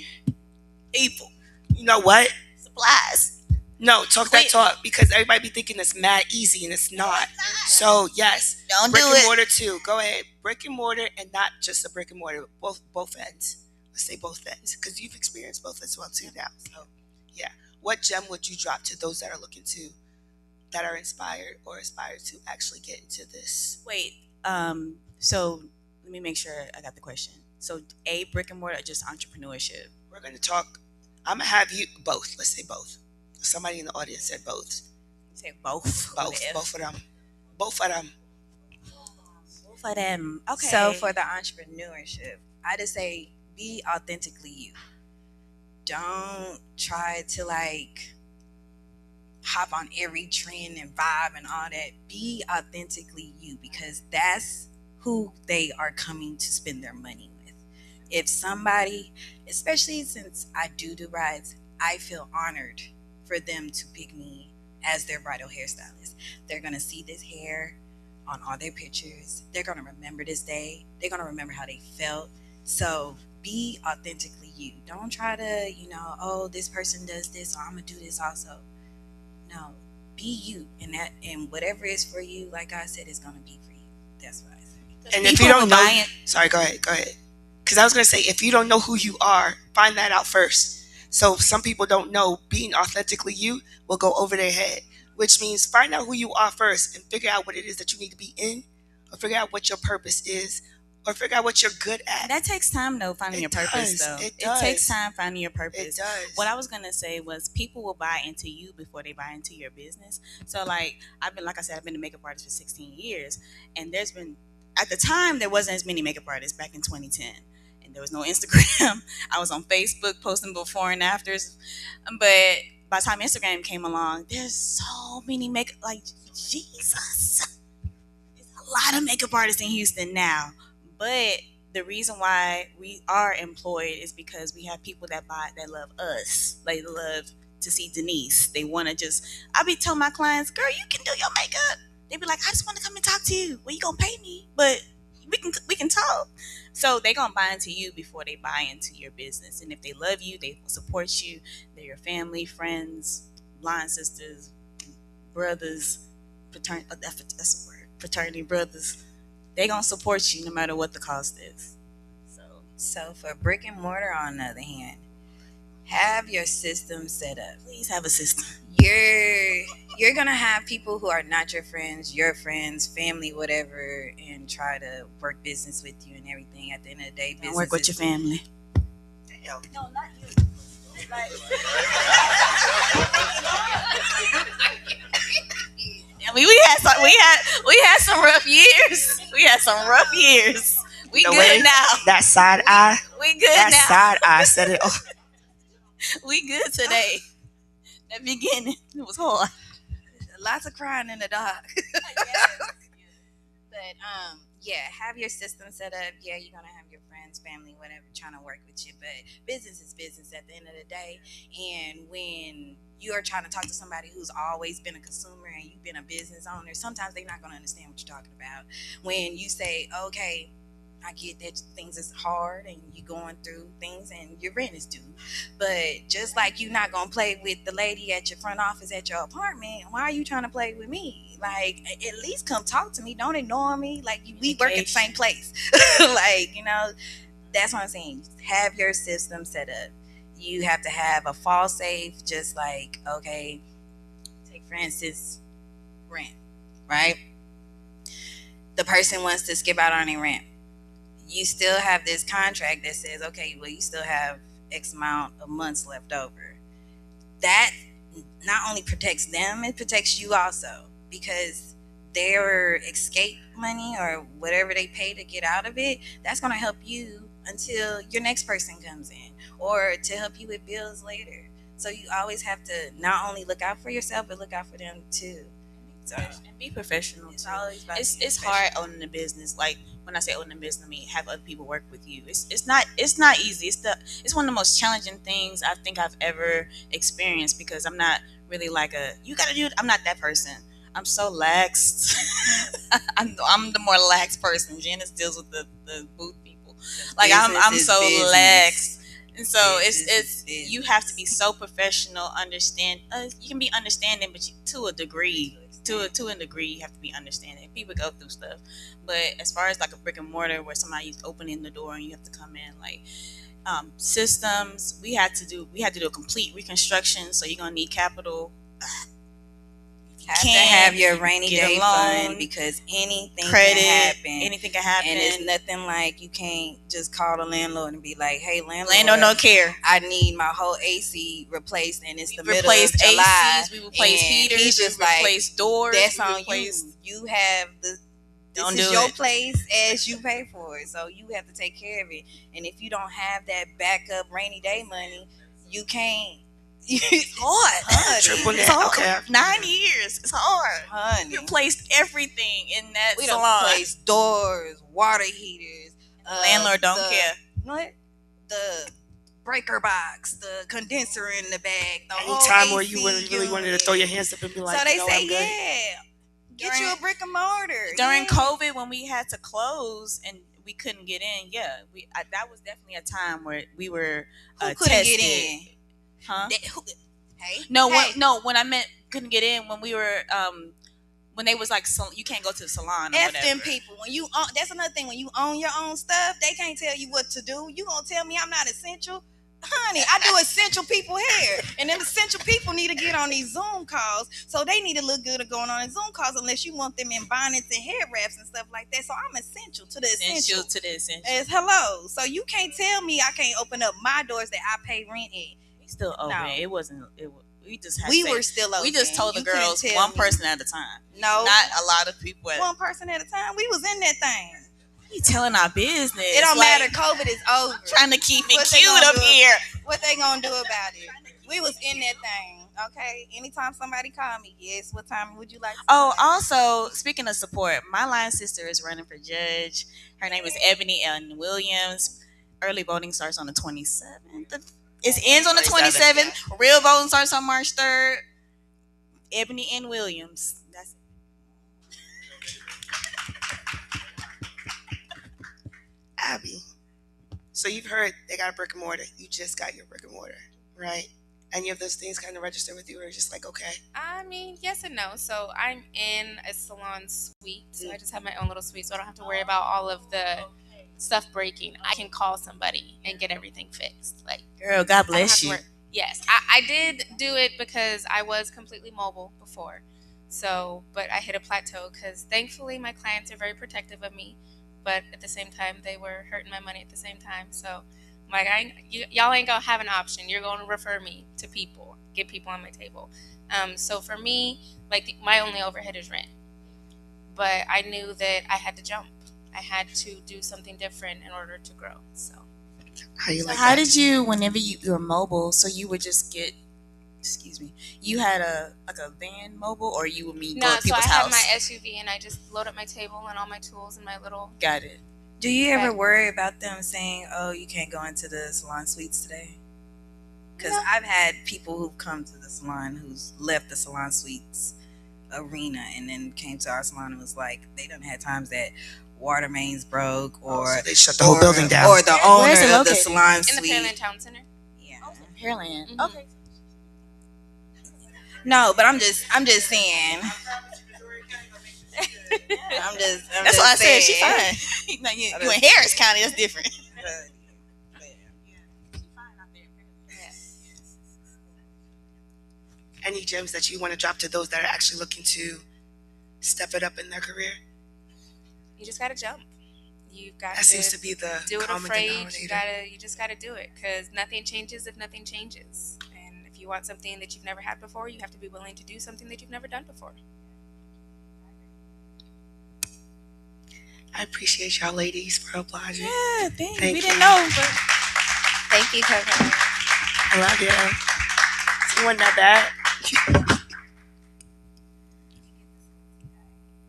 People. You know what? Supplies. No, talk that talk, because everybody be thinking it's mad easy and it's not. So yes, brick and mortar too. Go ahead, brick and mortar, and not just a brick and mortar. Both ends. Let's say both ends, because you've experienced both as well too now. So yeah, what gem would you drop to those that are looking to, that are inspired or aspire to actually get into this? Wait, so let me make sure I got the question. So a brick and mortar or just entrepreneurship? We're going to talk. I'm gonna have you both. Let's say both. Somebody in the audience said both. Say both. Both of them. Both of them. Both of them. Okay. So for the entrepreneurship, I just say be authentically you. Don't try to hop on every trend and vibe and all that. Be authentically you, because that's who they are coming to spend their money with. If somebody, especially since I do rides, I feel honored for them to pick me as their bridal hairstylist. They're going to see this hair on all their pictures. They're going to remember this day. They're going to remember how they felt. So be authentically you. Don't try to, oh, this person does this, so I'm going to do this also. No, be you. And whatever is for you, like I said, is going to be for you. That's what I say. And if you don't know, sorry, go ahead. Because I was going to say, if you don't know who you are, find that out first. So some people don't know being authentically you will go over their head, which means find out who you are first and figure out what it is that you need to be in, or figure out what your purpose is, or figure out what you're good at. That takes time, though, finding your purpose, though. It does. It takes time finding your purpose. It does. What I was going to say was people will buy into you before they buy into your business. So, I've been a makeup artist for 16 years, and there's been, at the time, there wasn't as many makeup artists back in 2010. There was no Instagram. I was on Facebook posting before and afters. But by the time Instagram came along, there's so many Jesus. There's a lot of makeup artists in Houston now. But the reason why we are employed is because we have people that love us. They love to see Denise. They want to I be telling my clients, girl, you can do your makeup. They be like, I just want to come and talk to you. Well, you going to pay me, but we can talk. So they gonna buy into you before they buy into your business. And if they love you, they support you. They're your family, friends, line sisters, brothers, that's a word, fraternity brothers. They gonna support you no matter what the cost is. So for brick and mortar, on the other hand, have have your system set up. Please have a system. You're gonna have people who are not your friends, family, whatever, and try to work business with you and everything. At the end of the day, Don't work with your family. No, not you. I mean, we had some rough years. We had some rough years. We The good way now. That side eye. We good That now. side eye said it. Oh, We good today. That beginning, it was hard. Lots of crying in the dark. But yeah, have your system set up. Yeah, you're gonna have your friends, family, whatever, trying to work with you. But business is business at the end of the day. And when you are trying to talk to somebody who's always been a consumer and you've been a business owner, sometimes they're not gonna understand what you're talking about. When you say, okay, I get that things is hard and you're going through things and your rent is due. But just like you're not going to play with the lady at your front office at your apartment, why are you trying to play with me? Like, at least come talk to me. Don't ignore me. Like, we work at the same place. Like, that's what I'm saying. Have your system set up. You have to have a fall safe, just like, okay, take for instance, rent, right? The person wants to skip out on their rent. You still have this contract that says, okay, well, you still have X amount of months left over. That not only protects them, it protects you also, because their escape money or whatever they pay to get out of it, that's going to help you until your next person comes in, or to help you with bills later. So you always have to not only look out for yourself, but look out for them too. So, and be professional. It's always about it's hard owning a business. Like, when I say owning a business, I mean have other people work with you. It's not easy. It's one of the most challenging things I think I've ever experienced, because I'm not really like you gotta do it. I'm not that person. I'm so lax. I'm the more lax person. Janice deals with the booth people. Like, I'm so lax. And so it's you have to be so professional. Understand. You can be understanding, but to a degree. To a degree, you have to be understanding. People go through stuff, but as far as like a brick and mortar where somebody's opening the door and you have to come in, like systems, we had to do a complete reconstruction. So you're gonna need capital. Have to have your rainy day fund, because anything can happen. And it's nothing like you can't just call the landlord and be like, hey, landlord, no care. I need my whole AC replaced, and it's the middle of replaced July. ACs, we replaced heaters, he's just we replaced doors. That's on you. You have this is your place as you pay for it. So you have to take care of it. And if you don't have that backup rainy day money, you can't. It's hard. triple It's that. hard. Okay. 9 years. It's hard. Honey. We replaced everything in that We salon. don't replace doors, water heaters. Landlord don't care. What? The breaker box, the condenser in the bag. The Any whole time where AC you really wanted to throw your hands up and be like, so they say, I'm good. yeah, get you a brick and mortar. During Yeah. COVID, when we had to close and we couldn't get in, that was definitely a time where we were Who couldn't tested. get in? Huh? Hey. No, Hey. when I meant couldn't get in, when we were when they was like, you can't go to the salon or F whatever. them people. When you own, that's another thing. When you own your own stuff, they can't tell you what to do. You gonna tell me I'm not essential? Honey, I do essential people hair, and them essential people need to get on these Zoom calls, so they need to look good at going on these Zoom calls, unless you want them in bonnets and hair wraps and stuff like that. So I'm essential to the essential. to the essential. As hello. So you can't tell me I can't open up my doors that I pay rent in. We still open. No. It wasn't. We just had. We were still open. We just told the You couldn't girls tell one me. person at a time. No, Not a lot of people. one person at a time. We was in that thing. We telling our business. It don't matter. COVID is over. Trying to keep it What they cute gonna up do? here. What they gonna do about it? We was in that thing. Okay. Anytime somebody call me, yes. What time would you like? To Oh, come? also, speaking of support, my line sister is running for judge. Her name is Ebony Ellen Williams. Early voting starts on the 27th. It ends on the 27th. Real voting starts on March 3rd. Ebony N. Williams. That's it. Abby, so you've heard they got a brick and mortar. You just got your brick and mortar, right? Any of those things kind of register with you, or just like, okay? I mean, yes and no. So I'm in a salon suite, so I just have my own little suite, so I don't have to worry about all of the stuff breaking. I can call somebody and get everything fixed. Like, Girl, God I don't have bless to you. worry. Yes, I did do it because I was completely mobile before. So, but I hit a plateau because thankfully my clients are very protective of me, but at the same time they were hurting my money at the same time. So, I'm like, y'all ain't gonna have an option. You're gonna refer me to people, get people on my table. So for me, like my only overhead is rent, but I knew that I had to jump. I had to do something different in order to grow. So. How did you, whenever you were mobile, so you would just get, excuse me, you had a van mobile, or you would meet go No, to so I people's had house? my SUV and I just load up my table and all my tools and my little. Got it. Do you Okay. ever worry about them saying, "Oh, you can't go into the salon suites today"? Because I've had people who've come to the salon who's left the salon suites arena and then came to our salon and was like, they done had times that water mains broke, or So they shut the whole building down. or the Where's it owner of the located? salon In the suite. Pearland Town Center. Yeah. Pearland. Mhm. Okay. No, but I'm just saying. That's why I said she saying. fine. Now you in Harris County, that's different. Any gems that you want to drop to those that are actually looking to step it up in their career? You just gotta jump. You've got That seems to be the do it common afraid. denominator. You just gotta do it because nothing changes if nothing changes. And if you want something that you've never had before, you have to be willing to do something that you've never done before. I appreciate y'all ladies for obliging. Yeah, thank Thank we you. didn't know, but Thank you, Coco. I love you. You want that bad?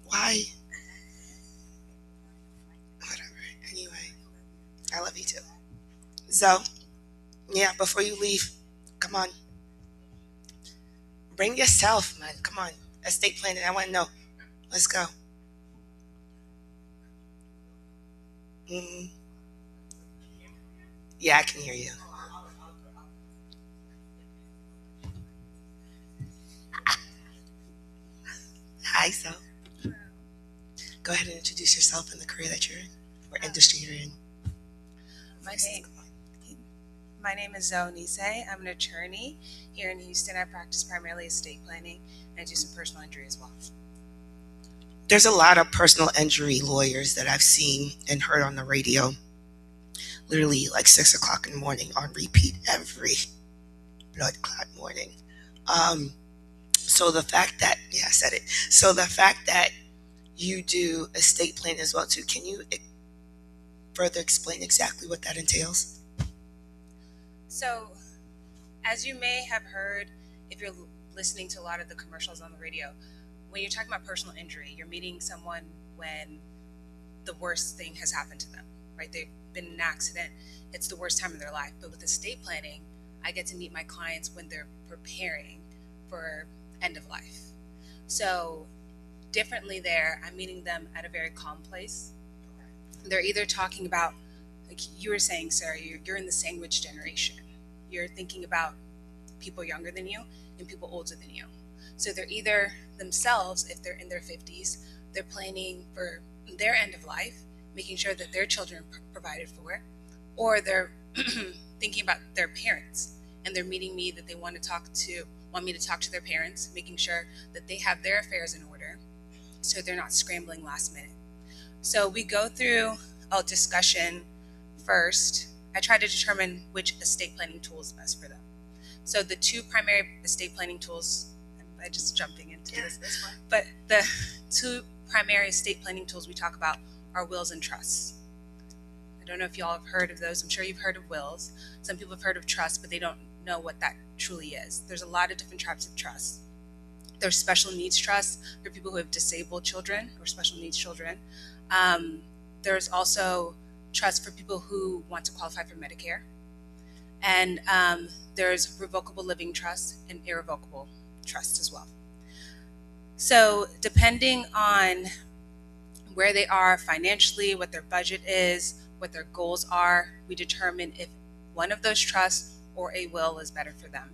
Why? Whatever. Anyway, I love you too. So, yeah, before you leave, come on. Bring yourself, man. Come on. Estate planning. I want to know. Let's go. Yeah, I can hear you. Hi, so. Go ahead and introduce yourself and the career that you're in, or industry you're in. My name is Zoe Nisei. I'm an attorney here in Houston. I practice primarily estate planning and I do some personal injury as well. There's a lot of personal injury lawyers that I've seen and heard on the radio, literally like 6 o'clock in the morning on repeat every blood clot morning. So the fact that, yeah, I said it. So the fact that you do estate planning as well too, can you further explain exactly what that entails? So, as you may have heard, if you're listening to a lot of the commercials on the radio, when you're talking about personal injury, you're meeting someone when the worst thing has happened to them, right? They've been in an accident. It's the worst time of their life. But with estate planning, I get to meet my clients when they're preparing for end of life. So differently there, I'm meeting them at a very calm place. They're either talking about, like you were saying, Sarah, you're in the sandwich generation. You're thinking about people younger than you and people older than you. So they're either themselves, if they're in their 50s, they're planning for their end of life, making sure that their children are provided for, or they're thinking about their parents and they're meeting me that they want me to talk to their parents, making sure that they have their affairs in order so they're not scrambling last minute. So we go through a discussion first. I try to determine which estate planning tool is best for them. So the two primary estate planning tools, I'm just jumping into this, but the two primary estate planning tools we talk about are wills and trusts. I don't know if y'all have heard of those. I'm sure you've heard of wills. Some people have heard of trusts, but they don't know what that truly is. There's a lot of different types of trusts. There's special needs trusts for people who have disabled children or special needs children. There's also trusts for people who want to qualify for Medicare. And there's revocable living trust and irrevocable trust as well. So depending on where they are financially, what their budget is, what their goals are, we determine if one of those trusts or a will is better for them.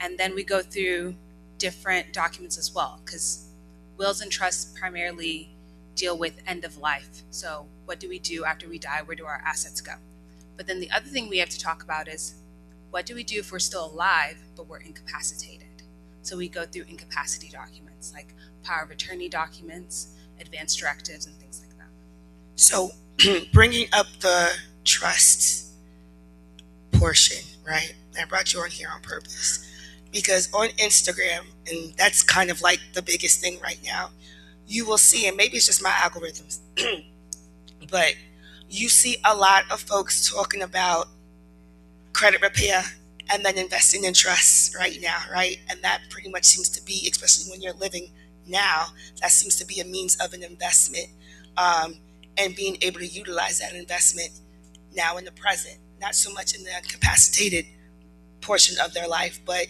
And then we go through different documents as well, because wills and trusts primarily deal with end of life. So what do we do after we die? Where do our assets go? But then the other thing we have to talk about is what do we do if we're still alive but we're incapacitated? So we go through incapacity documents like power of attorney documents, advance directives, and things like that. So bringing up the trust portion, right? I brought you on here on purpose because on Instagram, and that's kind of like the biggest thing right now, you will see, and maybe it's just my algorithms, but you see a lot of folks talking about credit repair and then investing in trusts right now, right? And that pretty much seems to be, especially when you're living now, that seems to be a means of an investment, and being able to utilize that investment now in the present, not so much in the incapacitated portion of their life, but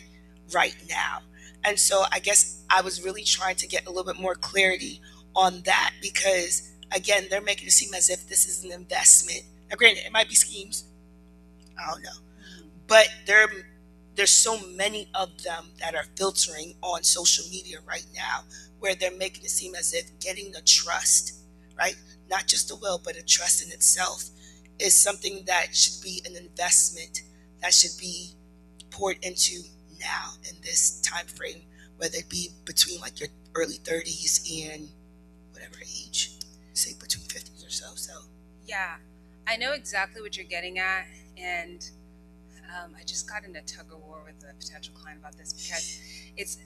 right now. And so I guess I was really trying to get a little bit more clarity on that because, again, they're making it seem as if this is an investment. Now, granted, it might be schemes. I don't know. But there's so many of them that are filtering on social media right now where they're making it seem as if getting the trust, right? Not just a will, but a trust in itself is something that should be an investment that should be poured into now in this time frame, whether it be between like your early 30s and whatever age, say between 50s or so. So yeah, I know exactly what you're getting at, and I just got in a tug of war with a potential client about this because it's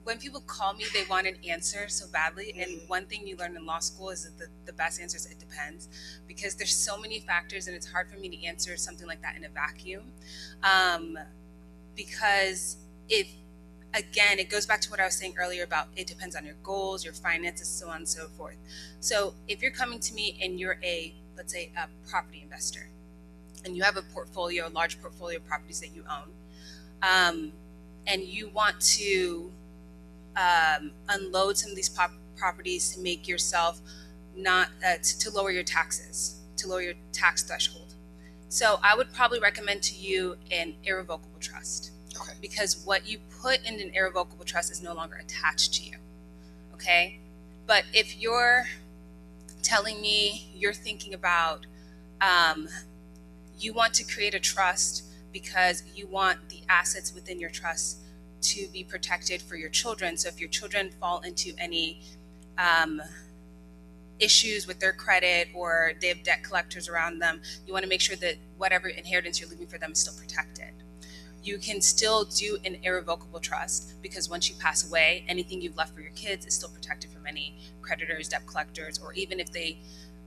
when people call me, they want an answer so badly. And one thing you learn in law school is that the best answer is it depends, because there's so many factors and it's hard for me to answer something like that in a vacuum. Because again, it goes back to what I was saying earlier about it depends on your goals, your finances, so on and so forth. So if you're coming to me and you're let's say a property investor, and you have a large portfolio of properties that you own, and you want to unload some of these properties to make yourself not to lower your taxes, to lower your tax threshold. So I would probably recommend to you an irrevocable trust. Okay. Because what you put in an irrevocable trust is no longer attached to you. Okay? But if you're telling me you're thinking about you want to create a trust because you want the assets within your trust to be protected for your children. So if your children fall into any issues with their credit or they have debt collectors around them, you want to make sure that whatever inheritance you're leaving for them is still protected. You can still do an irrevocable trust because once you pass away, anything you've left for your kids is still protected from any creditors, debt collectors, or even if they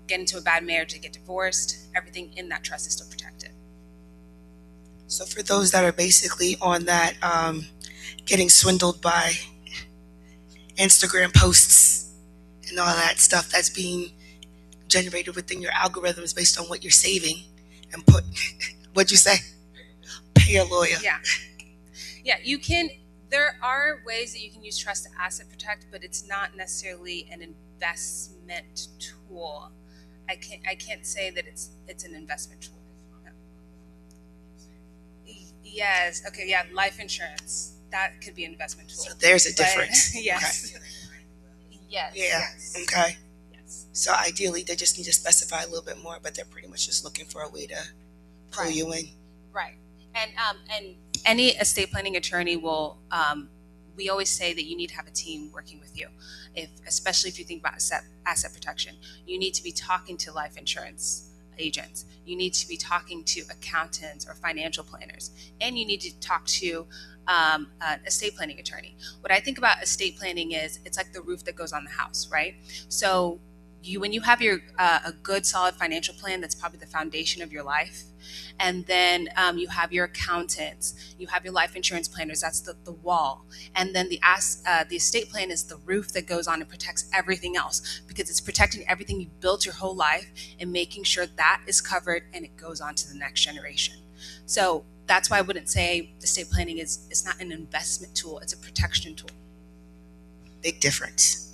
get into a bad marriage, they get divorced, everything in that trust is still protected. So for those that are basically on that, getting swindled by Instagram posts and all that stuff that's being generated within your algorithms based on what you're saving and what'd you say? Pay a lawyer. Yeah, you can, there are ways that you can use trust to asset protect, but it's not necessarily an investment tool. I can't say that it's an investment tool. No. Yes. Okay. Yeah. Life insurance, that could be an investment tool. So there's a difference. Yes. Okay. Yes. Yeah. Yes. Okay. Yes. So ideally, they just need to specify a little bit more, but they're pretty much just looking for a way to pull you in. Right. And any estate planning attorney will. We always say that you need to have a team working with you. Especially if you think about asset protection, you need to be talking to life insurance agents. You need to be talking to accountants or financial planners, and you need to talk to an estate planning attorney. What I think about estate planning is it's like the roof that goes on the house, right? So when you have your a good solid financial plan, that's probably the foundation of your life. And then you have your accountants, you have your life insurance planners, that's the wall. And then the estate plan is the roof that goes on and protects everything else, because it's protecting everything you've built your whole life and making sure that is covered and it goes on to the next generation. So that's why I wouldn't say estate planning it's not an investment tool, it's a protection tool. Big difference.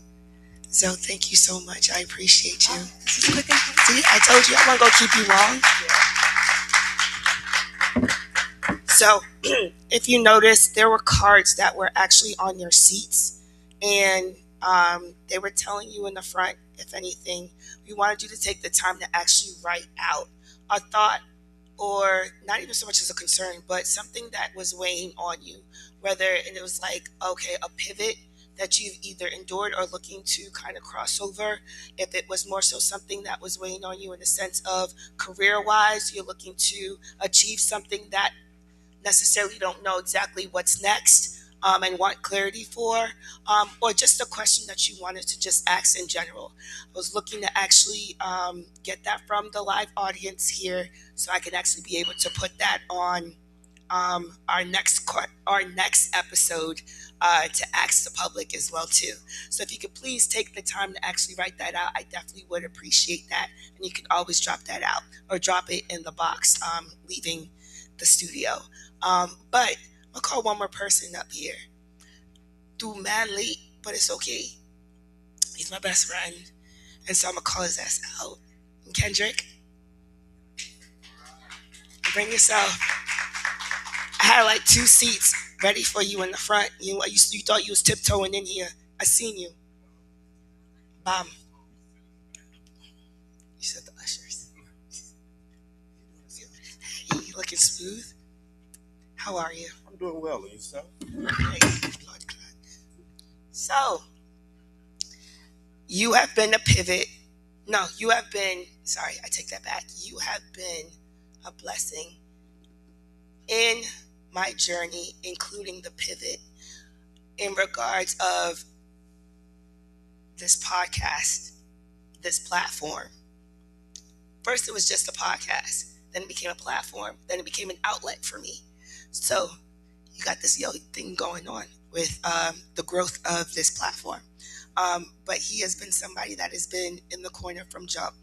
So thank you so much. I appreciate you. This is quick and See, I told you I wasn't gonna keep you long. So if you notice, there were cards that were actually on your seats, and they were telling you in the front, if anything, we wanted you to take the time to actually write out a thought or not even so much as a concern, but something that was weighing on you, whether it was like, okay, a pivot that you've either endured or looking to kind of cross over. If it was more so something that was weighing on you in the sense of career-wise, you're looking to achieve something that necessarily don't know exactly what's next, and want clarity for, or just a question that you wanted to just ask in general. I was looking to actually get that from the live audience here, so I can actually be able to put that on our next episode, to ask the public as well too. So if you could please take the time to actually write that out, I definitely would appreciate that. And you can always drop that out or drop it in the box leaving the studio. But I'll call one more person up here. Through mad late, but it's okay. He's my best friend. And so I'm going to call his ass out. Kendrick, bring yourself. I had like 2 seats ready for you in the front. You thought you was tiptoeing in here. I seen you. Bam. You said the ushers. Hey, you looking smooth. How are you? I'm doing well, and yourself? Great. Blood clot. So, you have been a pivot. No, you have been, sorry, I take that back. You have been a blessing in my journey, including the pivot, in regards of this podcast, this platform. First, it was just a podcast. Then it became a platform. Then it became an outlet for me. So you got this thing going on with the growth of this platform. But he has been somebody that has been in the corner from jump.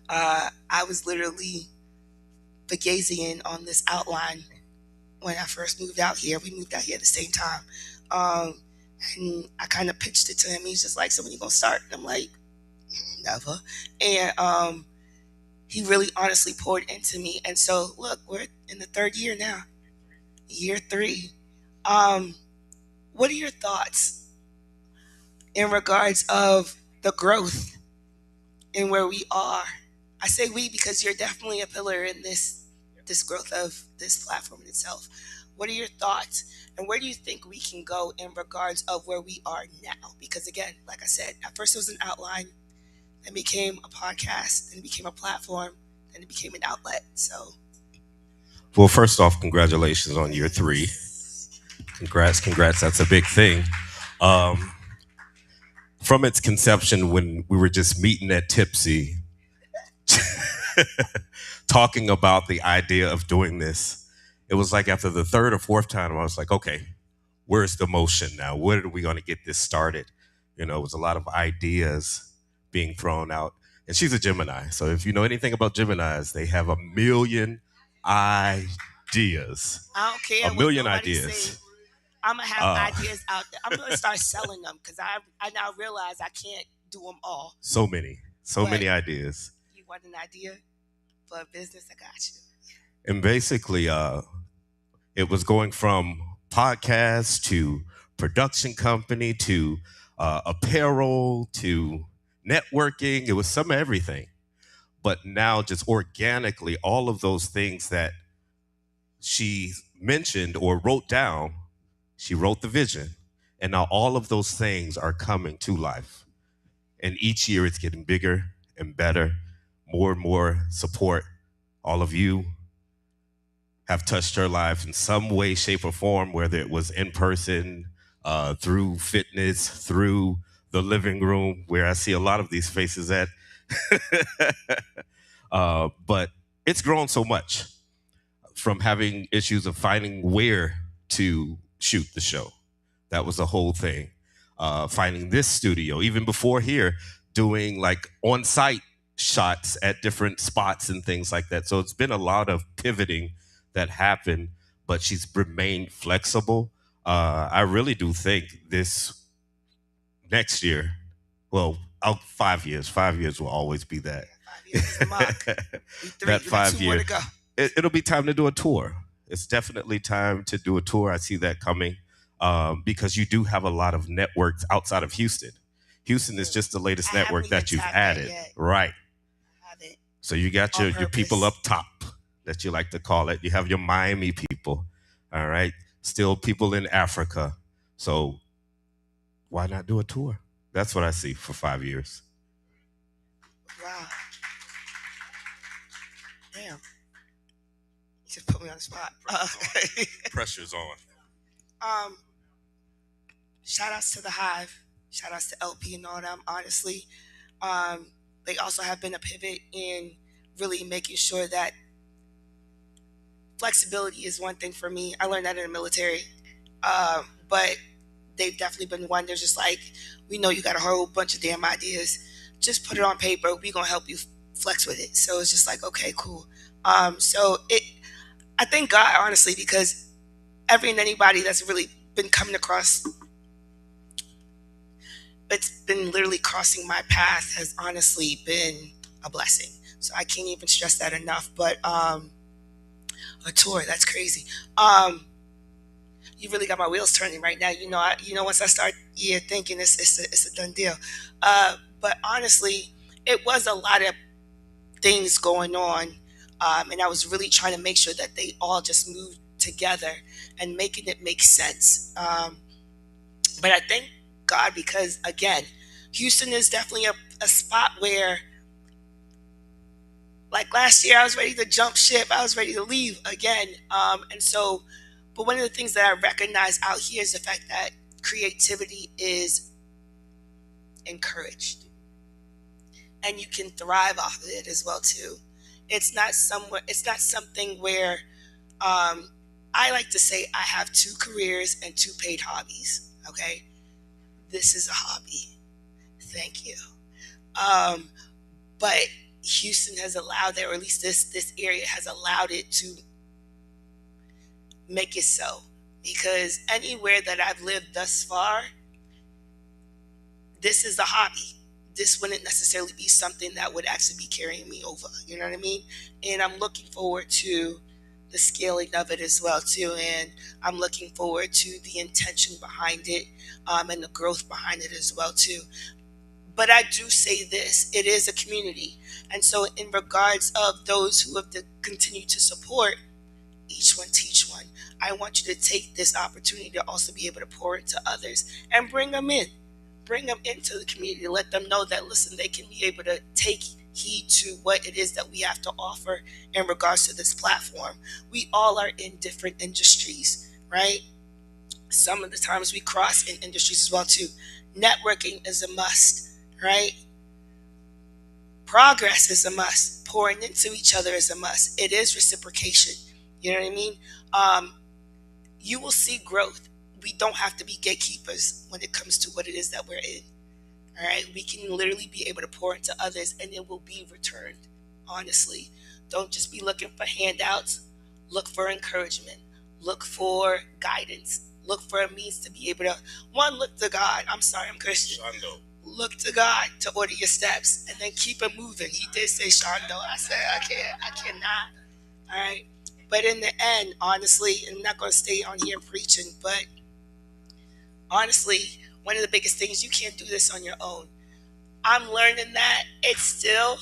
I was literally begazing on this outline when I first moved out here. We moved out here at the same time. And I kind of pitched it to him. He's just like, so when you going to start? And I'm like, never. And he really honestly poured into me. And so, look, we're in the 3rd year now. Year 3. What are your thoughts in regards of the growth and where we are? I say we because you're definitely a pillar in this growth of this platform in itself. What are your thoughts, and where do you think we can go in regards of where we are now? Because again, like I said, at first it was an outline, then became a podcast, then it became a platform, then it became an outlet. So, Well, first off, congratulations on year 3. Congrats. That's a big thing. From its conception, when we were just meeting at Tipsy, talking about the idea of doing this, it was like after the 3rd or 4th time, I was like, okay, where's the motion now? When are we going to get this started? You know, it was a lot of ideas being thrown out. And she's a Gemini. So if you know anything about Geminis, they have a million ideas. I don't care. A million what nobody ideas. say. I'm going to have ideas out there. I'm going to start selling them because I now realize I can't do them all. So many ideas. You want an idea for a business? I got you. And basically, it was going from podcast to production company to apparel to networking. It was some of everything. But now just organically, all of those things that she mentioned or wrote down, she wrote the vision. And now all of those things are coming to life. And each year it's getting bigger and better, more and more support. All of you have touched her life in some way, shape, or form, whether it was in person, through fitness, through the living room, where I see a lot of these faces at. But it's grown so much from having issues of finding where to shoot the show. That was the whole thing. Finding this studio, even before here, doing like on-site shots at different spots and things like that. So it's been a lot of pivoting that happened, but she's remained flexible. I really do think this next year, well, 5 years. 5 years will always be that. 5 years is the mark. That 5 years. To go. It'll be time to do a tour. It's definitely time to do a tour. I see that coming because you do have a lot of networks outside of Houston. Houston is just the latest network that you've added. Right. So you got your people up top. that you like to call it. You have your Miami people, all right? Still people in Africa. So why not do a tour? That's what I see for 5 years. Wow. Damn. You just put me on the spot. Pressure's on. Shout outs to the Hive. Shout outs to LP and all them, honestly. They also have been a pivot in really making sure that flexibility is one thing for me. I learned that in the military. But they've definitely been one. They're just like, we know you got a whole bunch of damn ideas. Just put it on paper. We're going to help you flex with it. So it's just like, okay, cool. I thank God, honestly, because every and anybody that's really been coming across, it's been literally crossing my path, has honestly been a blessing. So I can't even stress that enough. But a tour, that's crazy. You really got my wheels turning right now. Once I start thinking it's a done deal. But honestly, it was a lot of things going on. And I was really trying to make sure that they all just moved together and making it make sense. But I thank God because, again, Houston is definitely a spot where, like last year, I was ready to jump ship. I was ready to leave again. But one of the things that I recognize out here is the fact that creativity is encouraged. And you can thrive off of it as well, too. It's not something where I like to say I have 2 careers and 2 paid hobbies. Okay? This is a hobby. Thank you. But Houston has allowed that, or at least this area has allowed it to make it so. Because anywhere that I've lived thus far, this is a hobby. This wouldn't necessarily be something that would actually be carrying me over. You know what I mean? And I'm looking forward to the scaling of it as well too. And I'm looking forward to the intention behind it and the growth behind it as well too. But I do say this, it is a community. And so in regards of those who have to continue to support, each one teach one. I want you to take this opportunity to also be able to pour into others and bring them in. Bring them into the community. Let them know that, listen, they can be able to take heed to what it is that we have to offer in regards to this platform. We all are in different industries, right? Some of the times we cross in industries as well too. Networking is a must, right? Progress is a must. Pouring into each other is a must. It is reciprocation. You know what I mean? You will see growth. We don't have to be gatekeepers when it comes to what it is that we're in. All right, we can literally be able to pour into others and it will be returned, honestly. Don't just be looking for handouts. Look for encouragement. Look for guidance. Look for a means to be able to, look to God. I'm sorry, I'm Christian. Shondo. Look to God to order your steps and then keep it moving. He did say Shondo. I said, I cannot. All right. But in the end, honestly, I'm not going to stay on here preaching, but honestly, one of the biggest things, you can't do this on your own. I'm learning that it's still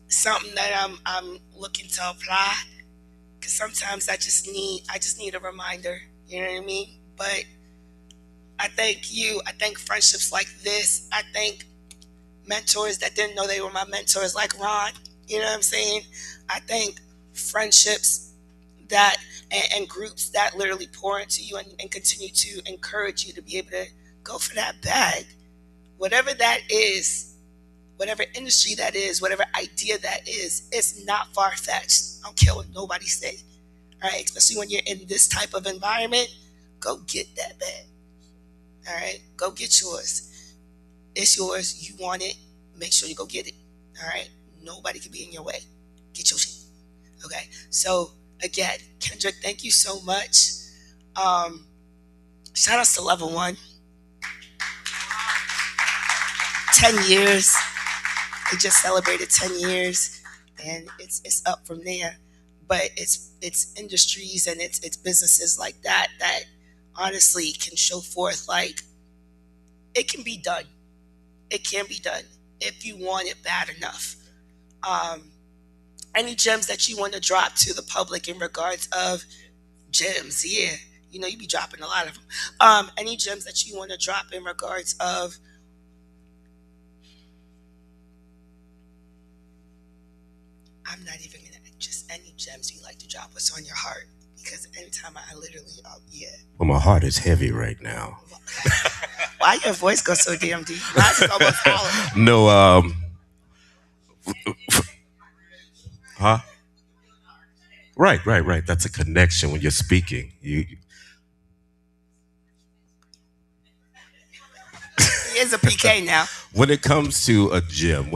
something that I'm looking to apply, because sometimes I just need a reminder. You know what I mean? But I thank you. I thank friendships like this. I thank mentors that didn't know they were my mentors, like Ron. You know what I'm saying? I thank friendships that and groups that literally pour into you and continue to encourage you to be able to go for that bag. Whatever that is, whatever industry that is, whatever idea that is, it's not far-fetched. I don't care what nobody say. All right, especially when you're in this type of environment, go get that bag. All right, go get yours. It's yours. You want it. Make sure you go get it. All right, nobody can be in your way. Get your shit. Okay, so again, Kendrick, thank you so much. Shout outs to Level 1. 10 years. They just celebrated 10 years, and it's up from there. But it's industries and it's businesses like that honestly can show forth, like, it can be done. It can be done if you want it bad enough. Any gems that you want to drop to the public in regards of gems? Yeah, you know you be dropping a lot of them. Any gems that you want to drop in regards of? I'm not even gonna just any gems you like to drop. What's on your heart? Because anytime I literally, yeah. Well, my heart is heavy right now. Why your voice goes so damn deep? Mine's is almost hollow. No, huh? Right. That's a connection when you're speaking. He is a PK now. When it comes to a gym,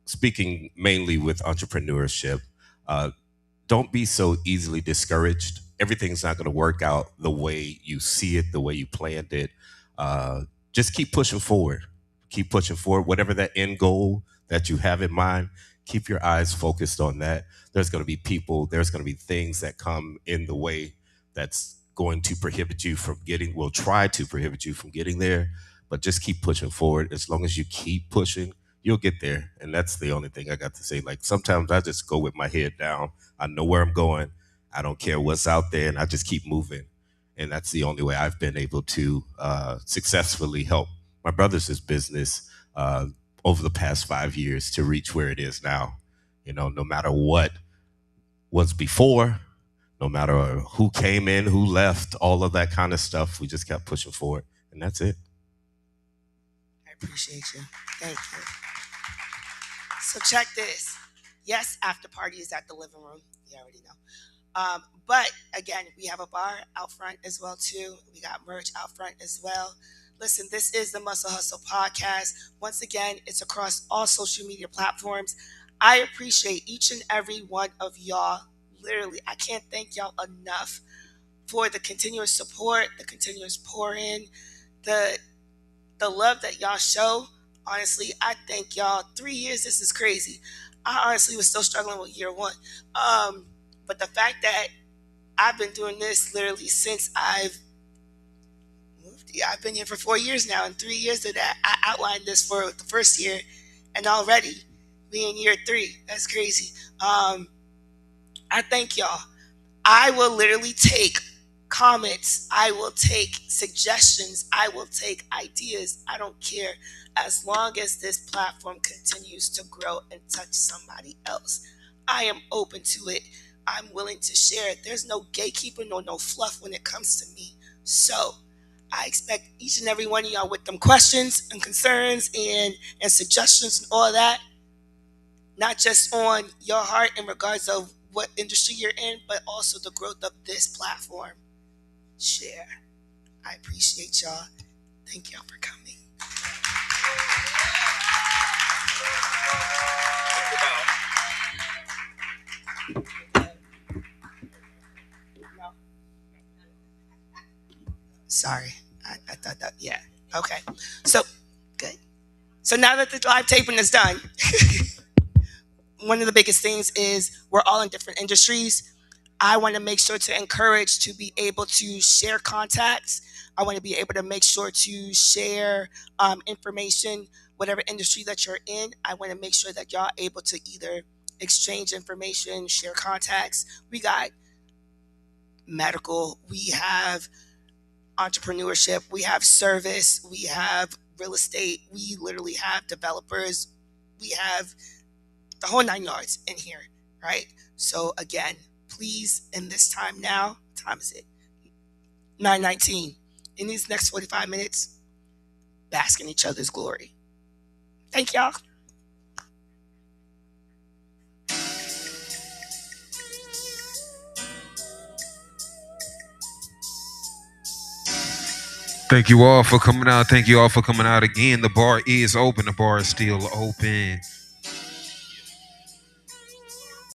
speaking mainly with entrepreneurship, don't be so easily discouraged. Everything's not going to work out the way you see it, the way you planned it. Just keep pushing forward. Keep pushing forward. Whatever that end goal that you have in mind, keep your eyes focused on that. There's going to be people, there's going to be things that come in the way that's going to prohibit you from will try to prohibit you from getting there. But just keep pushing forward. As long as you keep pushing, you'll get there. And that's the only thing I got to say. Like sometimes I just go with my head down. I know where I'm going. I don't care what's out there, and I just keep moving. And that's the only way I've been able to successfully help my brother's business over the past 5 years to reach where it is now. You know, no matter what was before, no matter who came in, who left, all of that kind of stuff, we just kept pushing forward. And that's it. I appreciate you. Thank you. So check this. Yes, after party is at the living room. You already know. But again, we have a bar out front as well too. We got merch out front as well. Listen, this is the Muscle Hustle podcast. Once again, it's across all social media platforms. I appreciate each and every one of y'all. Literally, I can't thank y'all enough for the continuous support, the continuous pour in, the love that y'all show. Honestly, I thank y'all. 3 years, this is crazy. I honestly was still struggling with year one. But the fact that I've been doing this literally since I've moved here. I've been here for 4 years now. And 3 years of that, I outlined this for the first year. And already, we in year 3. That's crazy. I thank y'all. I will literally take comments. I will take suggestions. I will take ideas. I don't care. As long as this platform continues to grow and touch somebody else, I am open to it. I'm willing to share it. There's no gatekeeper, no fluff when it comes to me. So I expect each and every one of y'all with them questions and concerns and suggestions and all of that, not just on your heart in regards of what industry you're in, but also the growth of this platform. Share. I appreciate y'all. Thank y'all for coming. Sorry. I thought that, yeah. Okay. So, good. So now that the live taping is done, one of the biggest things is we're all in different industries. I want to make sure to encourage to be able to share contacts. I want to be able to make sure to share information, whatever industry that you're in. I want to make sure that y'all able to either exchange information, share contacts. We got medical, we have entrepreneurship, we have service, we have real estate, we literally have developers, we have the whole 9 yards in here, right? So again, please, in this time now, what time is it? 9:19. In these next 45 minutes, bask in each other's glory. Thank y'all. Thank you all for coming out. Thank you all for coming out again. The bar is open. The bar is still open.